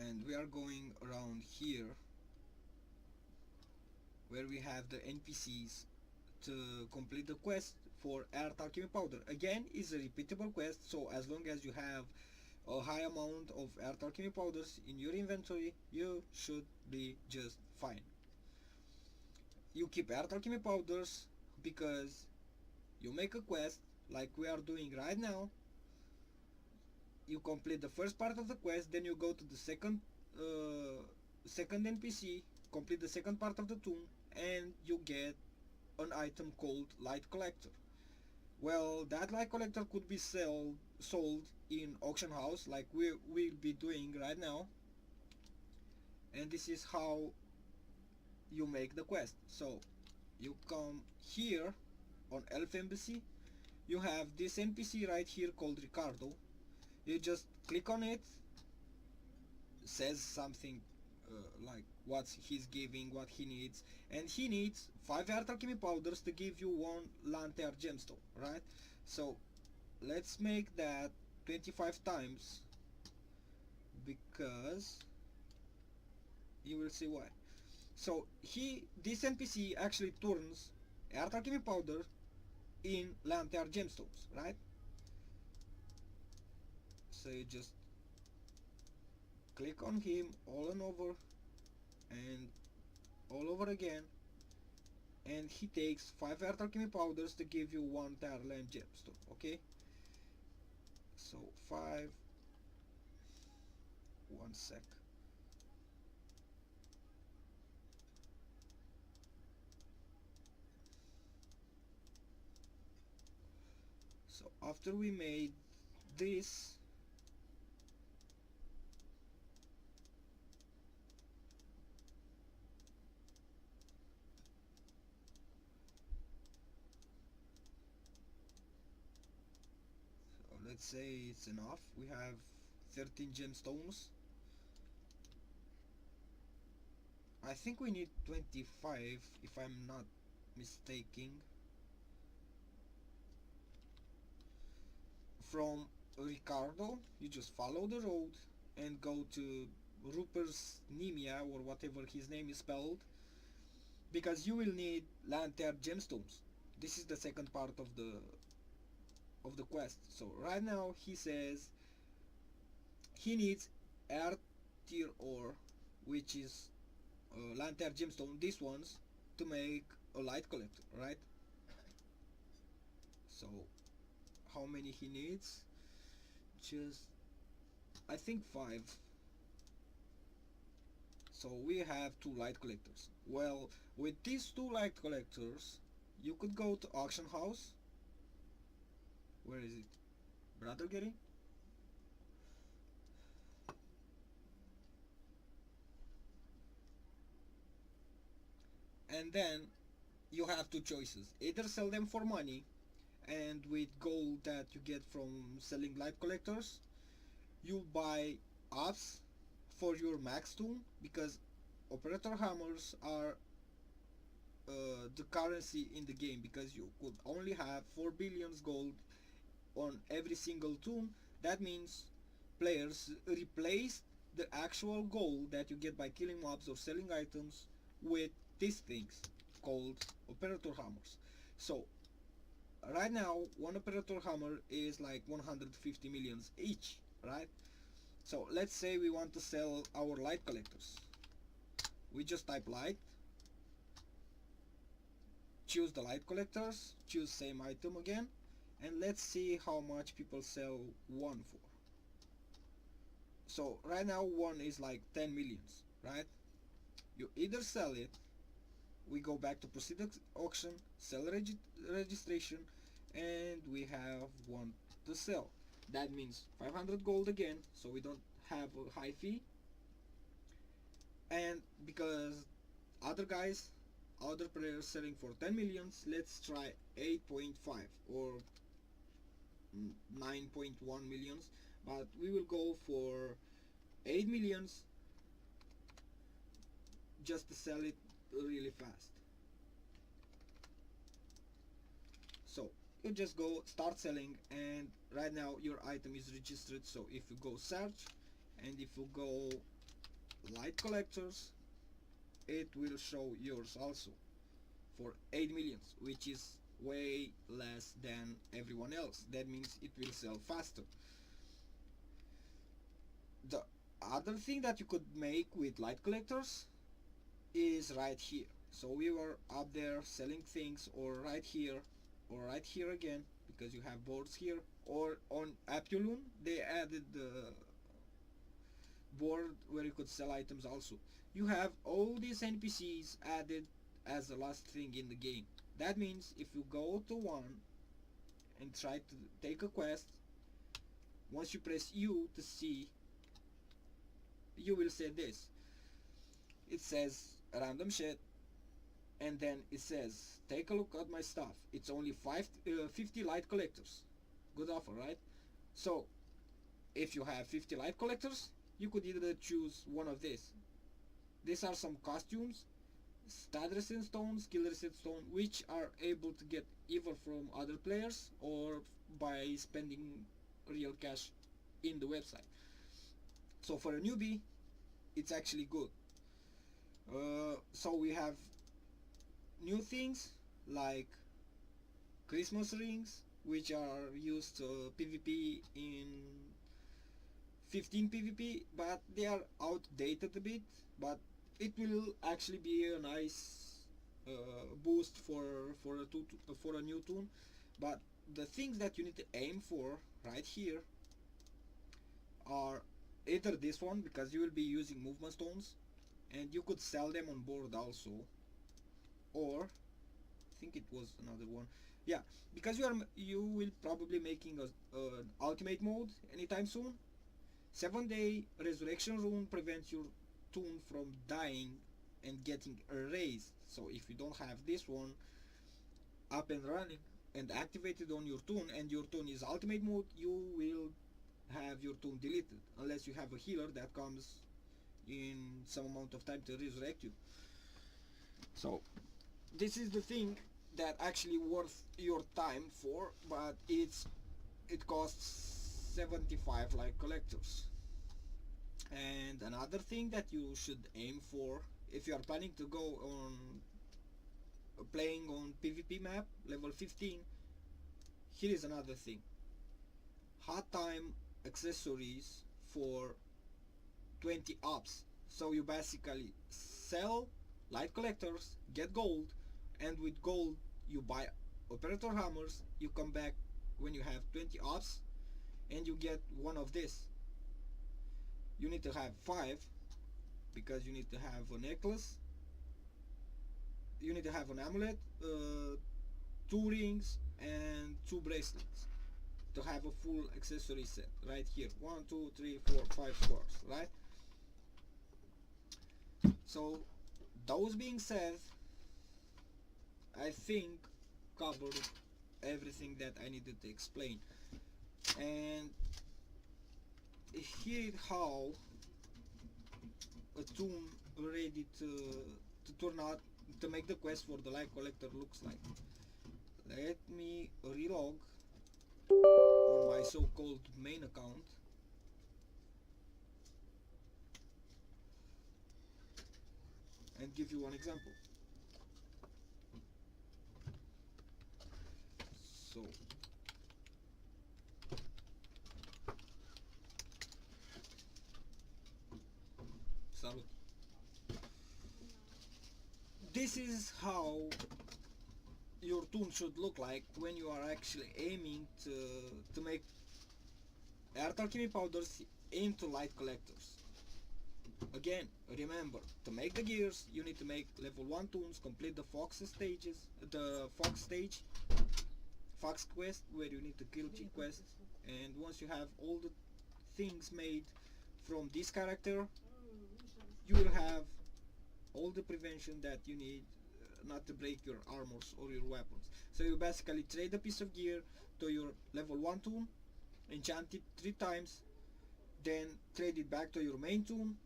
and we are going around here where we have the NPCs to complete the quest for Earth Alchemy Powder. Again, it's a repeatable quest, so as long as you have a high amount of Earth Alchemy Powders in your inventory, you should be just fine. You keep Earth Alchemy Powders because you make a quest like we are doing right now. You complete the first part of the quest, then you go to the second NPC, complete the second part of the tomb, and you get an item called Light Collector. Well, that Light Collector could be sold in auction house like we will be doing right now, and this is how you make the quest. So you come here on Elf Embassy, you have this NPC right here called Ricardo. You just click on it, says something like what he's giving, what he needs, and he needs 5 Earth Alchemy Powders to give you 1 Lantern Gemstone, right? So let's make that 25 times, because you will see why. So this NPC actually turns Earth Alchemy Powder in Lantern Gemstones, right? So you just click on him all and over and all over again, and he takes 5 Earth Alchemy Powders to give you 1 Tarlan Gemstone, okay? So 5, 1 sec. So after we made this, let's say it's enough. We have 13 gemstones. I think we need 25 if I'm not mistaken. From Ricardo, you just follow the road and go to Rupert's Nemia, or whatever his name is spelled, because you will need Lantern Gemstones. This is the second part of the quest. So right now he says he needs Earth Tier Ore, which is Lantern Gemstone, these ones, to make a Light Collector, right? So how many he needs? Just, I think 5. So we have 2 Light Collectors. Well, with these 2 Light Collectors, you could go to auction house. Where is it? Brother Gary? And then you have 2 choices. Either sell them for money, and with gold that you get from selling Light Collectors, you buy ups for your max tool, because Operator Hammers are the currency in the game, because you could only have 4 billions gold on every single tomb. That means players replace the actual gold that you get by killing mobs or selling items with these things called Operator Hammers. So right now, one Operator Hammer is like 150 millions each, right? So let's say we want to sell our Light Collectors. We just type light, choose the Light Collectors, choose same item again, and let's see how much people sell one for. So right now one is like 10 millions, right? You either sell it, we go back to proceed auction, sell registration, and we have one to sell. That means 500 gold again, so we don't have a high fee. And because other players selling for 10 millions, let's try 8.5 or 9.1 millions, but we will go for 8 millions just to sell it really fast. So you just go start selling, and right now your item is registered. So if you go search, and if you go light collectors, it will show yours also for 8 millions, which is way less than everyone else. That means it will sell faster. The other thing that you could make with light collectors is right here. So we were up there selling things, or right here, or right here again, because you have boards here, or on Apulun they added the board where you could sell items also. You have all these NPCs added as the last thing in the game. That means if you go to one and try to take a quest, once you press U to see, you will say this. It says random shit, and then it says take a look at my stuff. It's only 50 light collectors. Good offer, right? So if you have 50 light collectors, you could either choose one of these. These are some costumes, stat reset stone, skill reset stone, which are able to get either from other players or by spending real cash in the website. So for a newbie, it's actually good. So we have new things like Christmas rings, which are used PvP in 15 PvP, but they are outdated a bit, but it will actually be a nice boost for a new toon. But the things that you need to aim for right here are either this one, because you will be using movement stones and you could sell them on board also, or I think it was another one, yeah, because you will probably making an ultimate mode anytime soon. 7-day resurrection rune prevents your toon from dying and getting erased. So if you don't have this one up and running and activated on your toon, and your toon is ultimate mode, you will have your toon deleted unless you have a healer that comes in some amount of time to resurrect you. So this is the thing that actually worth your time for, but it costs 75 like collectors. And another thing that you should aim for if you are planning to go on playing on PvP map level 15, here is another thing: hot time accessories for 20 ups. So you basically sell light collectors, get gold, and with gold you buy operator hammers. You come back when you have 20 ups and you get one of this. You need to have 5 because you need to have a necklace, you need to have an amulet, 2 rings and 2 bracelets to have a full accessory set. Right here, 1 2 3 4 5 squares, right? So those being said, I think covered everything that I needed to explain. And here is how a toon ready to turn out to make the quest for the light collector looks like. Let me relog on my so-called main account. And give you one example. So salut. This is how your toon should look like when you are actually aiming to make earth alchemy powders into light collectors. Again, remember, to make the gears you need to make level 1 toons, complete the fox stages, the fox stage, fox quest where you need to kill cheat quest, and once you have all the things made from this character, you will have all the prevention that you need not to break your armors or your weapons. So you basically trade a piece of gear to your level 1 toon, enchant it 3 times, then trade it back to your main toon,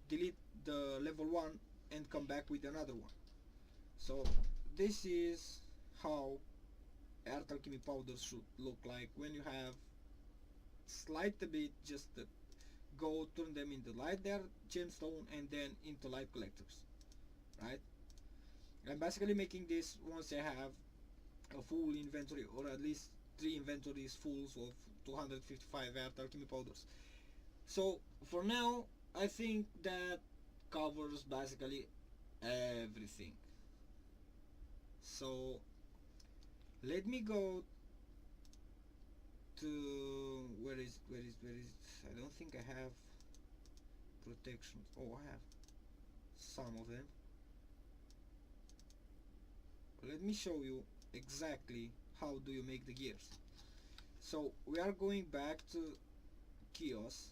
delete the level 1 and come back with another one. So this is how earth alchemy powders should look like when you have slight a bit just the go turn them into light their gemstone and then into light collectors, right? I'm basically making this once I have a full inventory, or at least 3 inventories fulls of 255 earth alchemy powders. So for now I think that covers basically everything. So let me go to where is I don't think I have protections. Oh, I have some of them. Let me show you exactly how do you make the gears. So we are going back to Kios.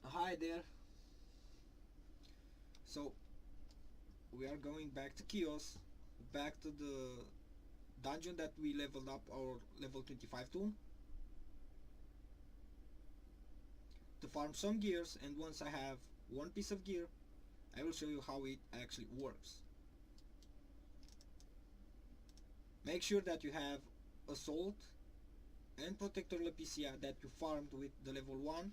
Hi there. So we are going back to Kios, back to the dungeon that we leveled up our level 25 tool to farm some gears, and once I have one piece of gear I will show you how it actually works. Make sure that you have Assault and Protector Lapicia that you farmed with the level 1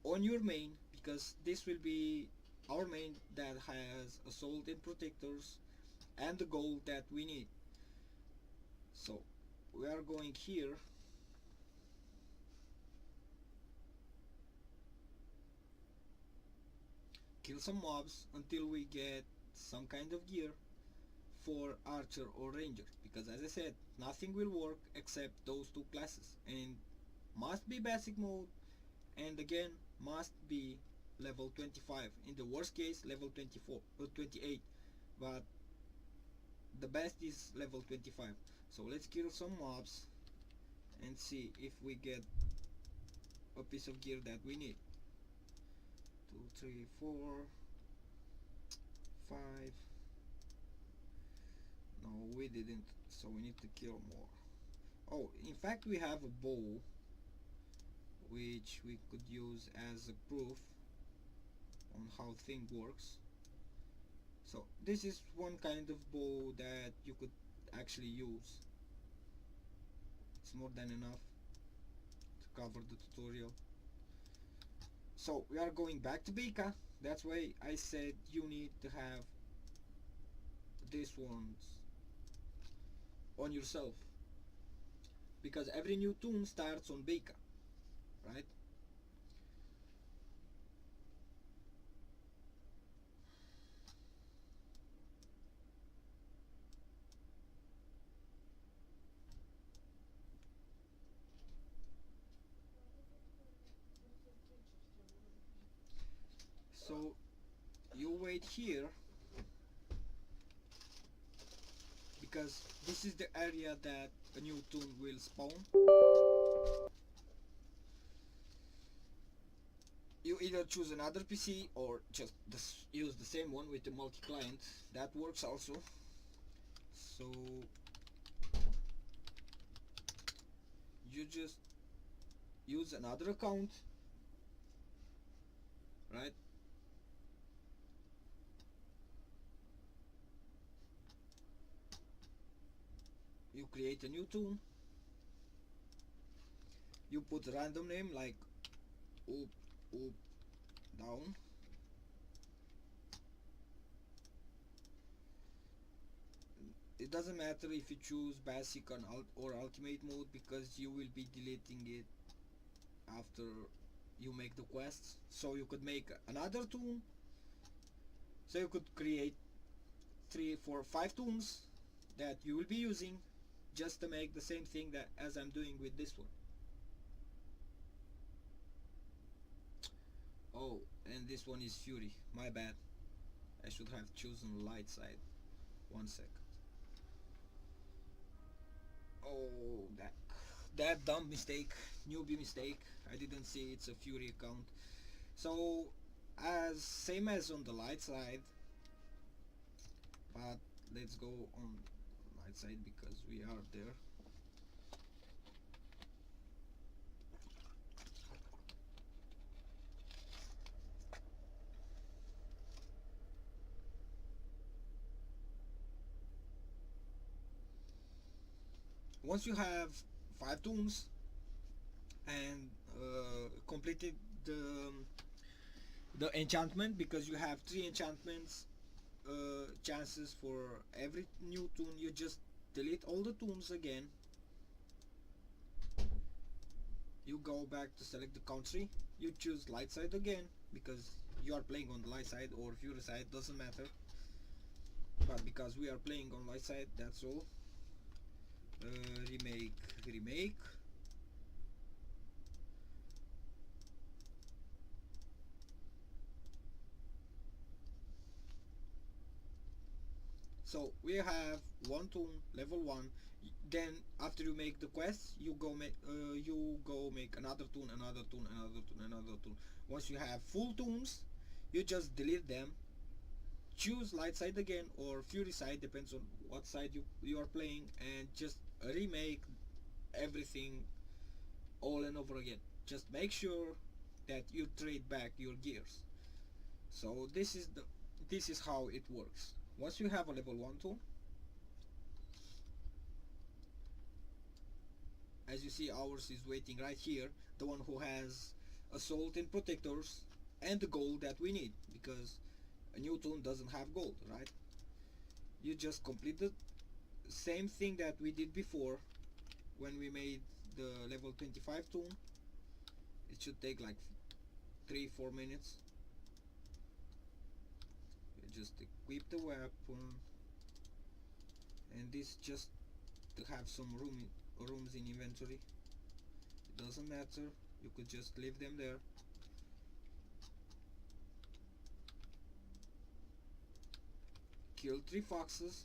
on your main, because this will be our main that has Assault and Protectors and the gold that we need. So we are going here, kill some mobs until we get some kind of gear for archer or ranger, because as I said, nothing will work except those two classes, and must be basic mode, and again must be level 25, in the worst case level 24 or 28, but the best is level 25. So let's kill some mobs and see if we get a piece of gear that we need. 2, 3, 4, 5. No, we didn't, so we need to kill more. Oh, in fact we have a bow which we could use as a proof on how thing works. So this is one kind of bow that you could actually use. It's more than enough to cover the tutorial. So we are going back to Vega. That's why I said you need to have these ones on yourself, because every new toon starts on Vega, right? So you wait here, because this is the area that a new toon will spawn. You either choose another PC or just use the same one with the multi-client. That works also. So you just use another account, right? You create a new toon. You put a random name like up, up, down. It doesn't matter if you choose basic or ultimate mode, because you will be deleting it after you make the quests. So you could make another toon. So you could create 3, 4, 5 toons that you will be using just to make the same thing that as I'm doing with this one. Oh, and this one is Fury. My bad. I should have chosen light side. 1 second. Oh, that dumb mistake, newbie mistake. I didn't see it's a Fury account. So as same as on the light side, but let's go on light side because we are there. Once you have 5 tunes and completed the enchantment, because you have 3 enchantments chances for every new tune. You just delete all the tunes again, you go back to select the country, you choose light side again because you are playing on the light side, or fury side, doesn't matter, but because we are playing on light side, that's all. Remake. So we have one tune, level 1. Then after you make the quest, you go make another tune, another tune, another tune, another tune. Once you have full tunes, you just delete them, choose light side again or fury side, depends on what side you are playing, and just remake everything all and over again. Just make sure that you trade back your gears. So this is how it works. Once you have a level 1 tune, as you see, ours is waiting right here, the one who has assault and protectors and the gold that we need, because a new tune doesn't have gold, right? You just complete the same thing that we did before when we made the level 25 tune. It should take like 3-4 minutes. You just equip the weapon, and this just to have some rooms in inventory. It doesn't matter, you could just leave them there. Kill 3 foxes.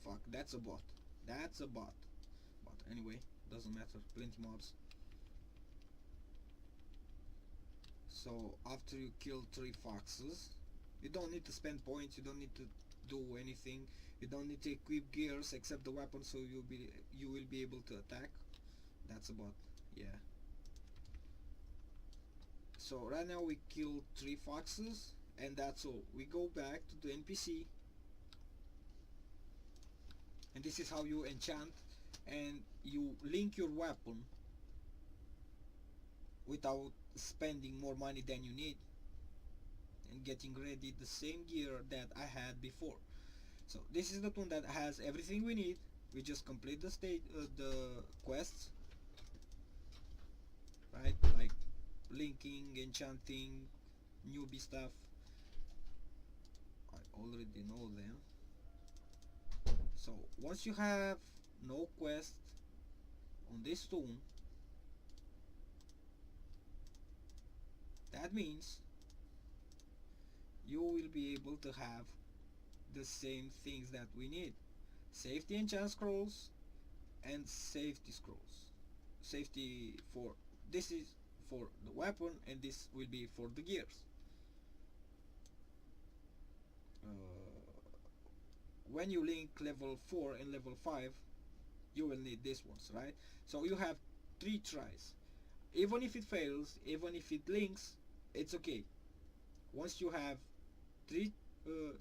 Fuck, that's a bot. That's a bot. But anyway, doesn't matter, plenty mobs. So after you kill 3 foxes, you don't need to spend points, you don't need to do anything, you don't need to equip gears except the weapon, so you will be able to attack. That's a bot, yeah. So right now we killed 3 foxes, and that's all. We go back to the NPC, and this is how you enchant, and you link your weapon without spending more money than you need, and getting ready the same gear that I had before. So this is the tune that has everything we need. We just complete the the quests, right? Like linking, enchanting, newbie stuff. I already know them. So once you have no quest on this tune, that means you will be able to have the same things that we need: safety enchant scrolls and safety scrolls. Safety for this is for the weapon, and this will be for the gears. When you link level 4 and level 5, you will need these ones, right? So you have 3 tries. Even if it fails, even if it links, it's okay. Once you have 3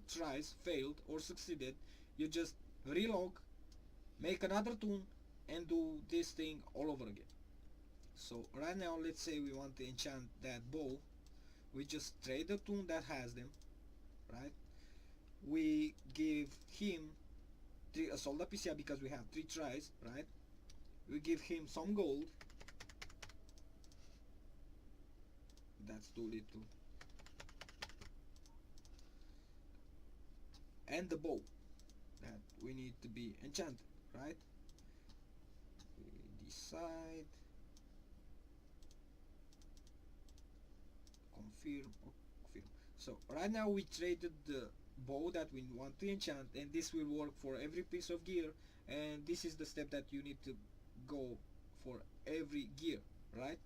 tries failed or succeeded, you just relog, make another tune, and do this thing all over again. So right now, let's say we want to enchant that bow. We just trade the tune that has them, right? We give him 3 assault APCA because we have 3 tries, right? We give him some gold. That's too little. And the bow that we need to be enchanted, right? We decide, confirm. So right now we traded the bow that we want to enchant, and this will work for every piece of gear, and this is the step that you need to go for every gear, right?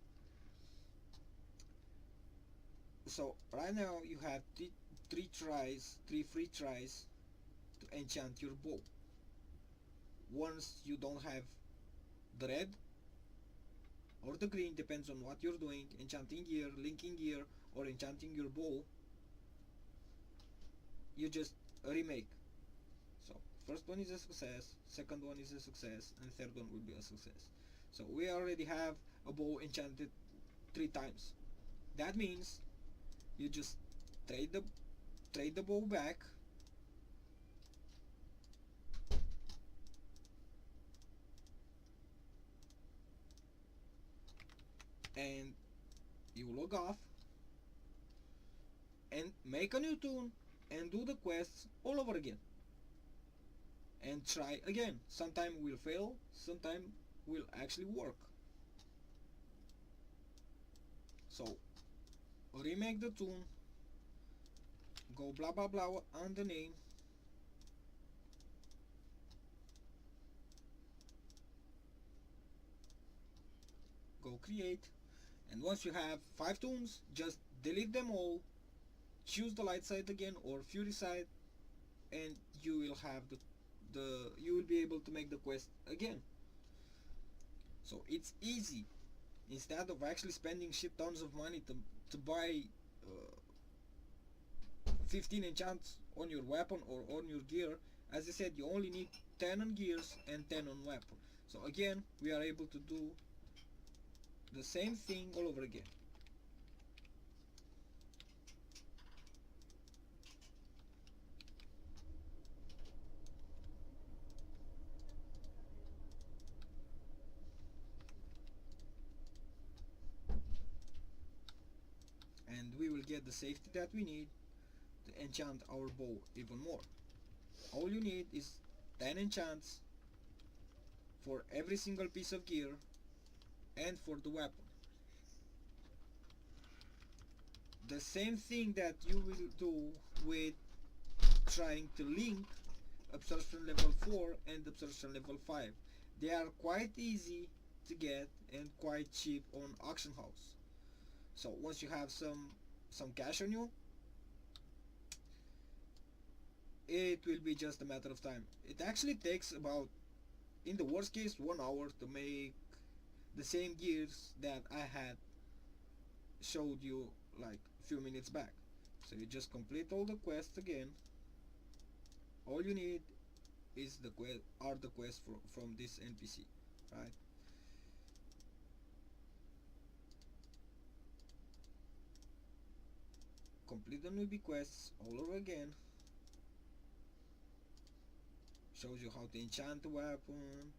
So right now you have 3 free tries to enchant your bow. Once you don't have the red or the green, depends on what you're doing, enchanting gear, linking gear, or enchanting your bow, you just remake. So First one is a success, second one is a success, and third one will be a success. So we already have a bow enchanted 3 times. That means you just trade the bow back, and you log off and make a new tune and do the quests all over again and try again. Sometime will fail, sometime will actually work. So remake the tune, go blah blah blah on the name, go create, and once you have 5 tunes, just delete them all, choose the light side again or fury side, and you will have you will be able to make the quest again. So it's easy. Instead of actually spending shit tons of money to buy 15 enchants on your weapon or on your gear, as I said, you only need 10 on gears and 10 on weapon. So again, we are able to do the same thing all over again. And we will get the safety that we need to enchant our bow even more. All you need is 10 enchants for every single piece of gear and for the weapon. The same thing that you will do with trying to link absorption level 4 and absorption level 5. They are quite easy to get and quite cheap on auction house. So once you have some cash on you, it will be just a matter of time. It actually takes about, in the worst case, 1 hour to make the same gears that I had showed you like a few minutes back. So you just complete all the quests again. All you need is the quests from this NPC, right? Complete the newbie quests all over again. Shows you how to enchant the weapon,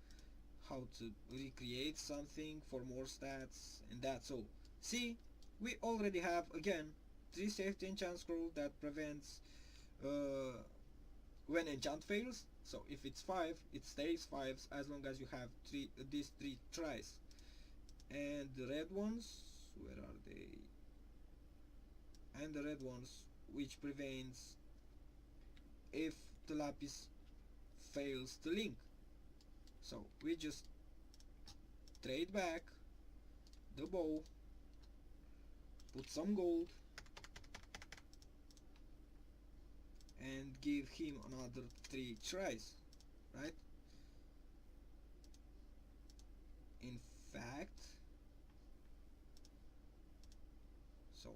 how to recreate something for more stats, and that's all. See, we already have again 3 safety enchant scroll that prevents when enchant fails. So if it's 5, it stays 5 as long as you have these 3 tries. And the red ones, where are they? And the red ones, which prevents if the lapis fails to link. So we just trade back the bow, put some gold, and give him another 3 tries, right? In fact, so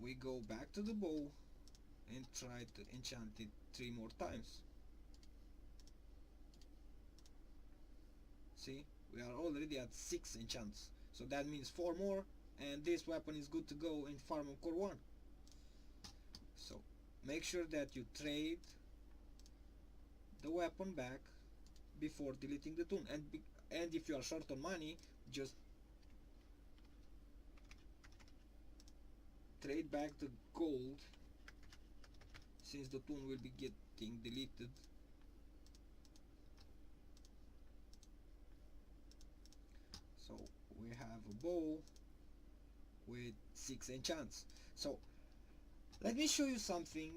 we go back to the bow and try to enchant it 3 more times. See, we are already at 6 enchants, so that means 4 more, and this weapon is good to go in Farm of Core 1. So make sure that you trade the weapon back before deleting the tune, and if you are short on money, just trade back the gold, since the tune will be getting deleted. So we have a bow with 6 enchants. So let me show you something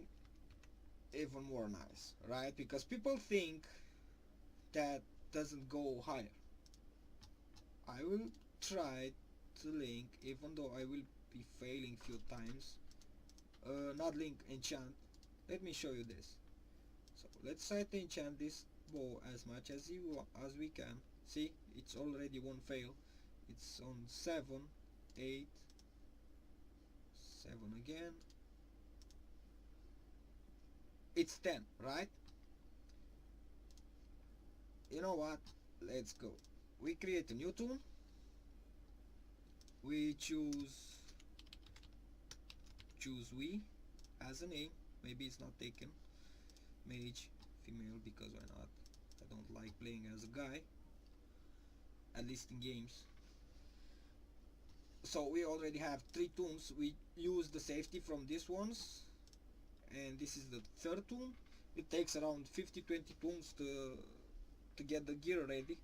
even more nice, right? Because people think that doesn't go higher. I will try to link, even though I will be failing few times. Not link enchant. Let me show you this. So let's try to enchant this bow as much as we can. See, it's already 1 fail. It's on 7, 8, 7 again. It's 10, right? you know what, let's go. We create a new tune. We choose we as a name. Maybe it's not taken. Mage, female, because why not? I don't like playing as a guy, at least in games. So we already have 3 tunes. We use the safety from these ones, and this is the third tune. It takes around 50-20 tunes to get the gear ready.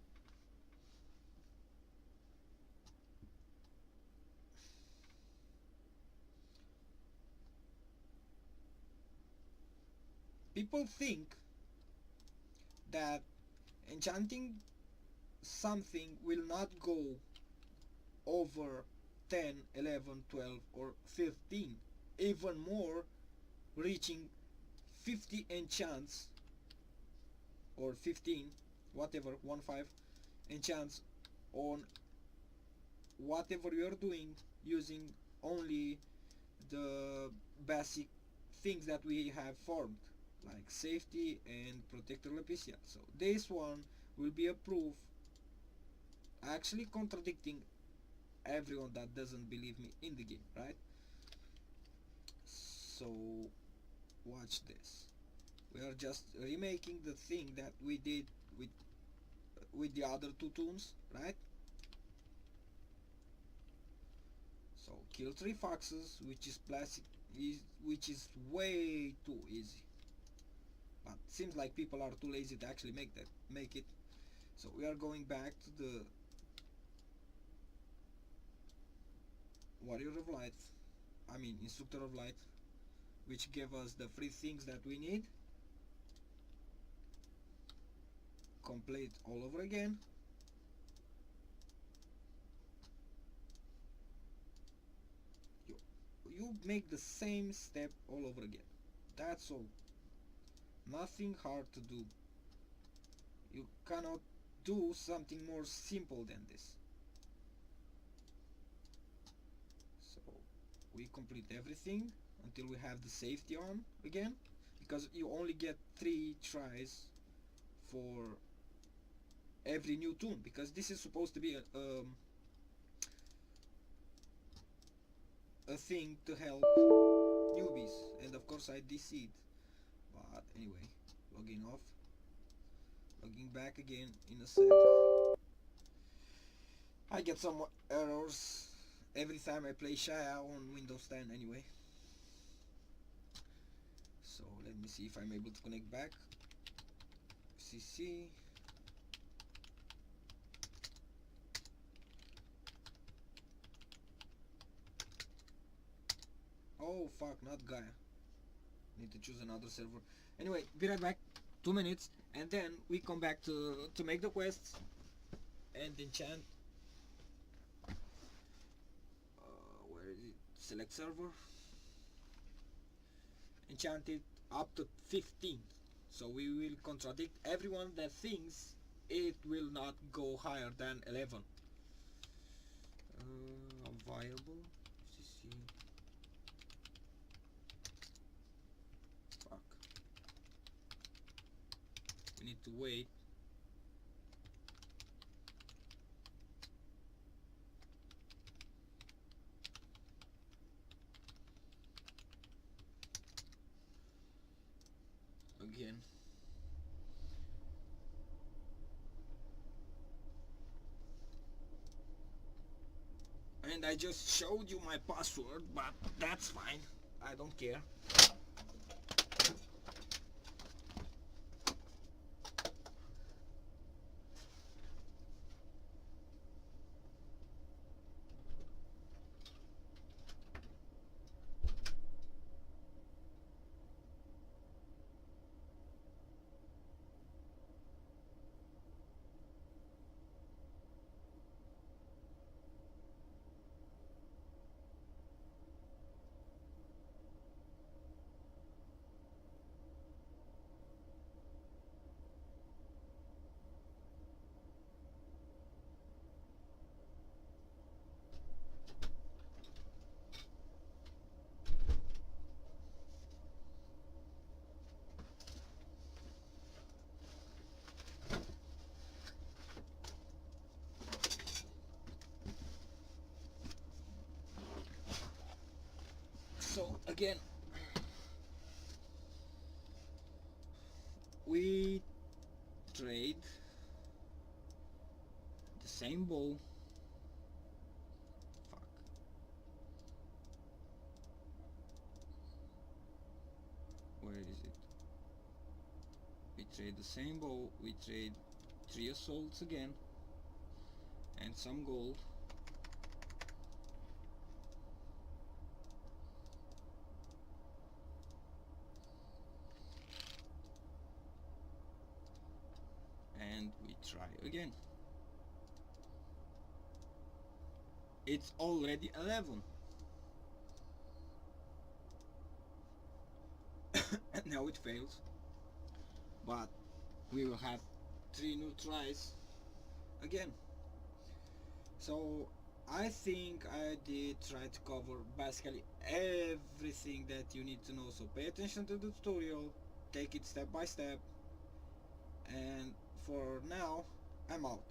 People think that enchanting something will not go over 10, 11, 12 or 15, even more, reaching 50 enchants or 15, whatever, 1-5 enchants on whatever you're doing using only the basic things that we have formed, like safety and protector lapicia. So this one will be a proof, actually contradicting everyone that doesn't believe me in the game, right? So watch this. We are just remaking the thing that we did with the other 2 tunes, right? So kill 3 foxes, which is which is way too easy. But seems like people are too lazy to actually make it. So we are going back to the Warrior of Light, I mean Instructor of Light, which gave us the free things that we need. Complete all over again. You make the same step all over again. That's all. Nothing hard to do. You cannot do something more simple than this. So we complete everything until we have the safety on again, because you only get 3 tries for every new tune, because this is supposed to be a thing to help newbies, and of course I DC'd. But anyway, logging off, logging back again in a sec. I get some errors every time I play Shaiya on Windows 10 anyway. So let me see if I'm able to connect back. CC. Oh fuck, not Gaia. Need to choose another server. Anyway, be right back. 2 minutes, and then we come back to make the quests and enchant. Where is it? Select server. Enchant it up to 15. So we will contradict everyone that thinks it will not go higher than 11. Viable. CC. Fuck. We need to wait. Again. And I just showed you my password, but that's fine. I don't care. again we trade the same ball. Fuck. Where is it? We trade the same ball, we trade 3 assaults again and some gold. And we try again. It's already 11. And now it fails. But we will have 3 new tries again. So I think I did try to cover basically everything that you need to know. So pay attention to the tutorial, take it step by step, and for now I'm out.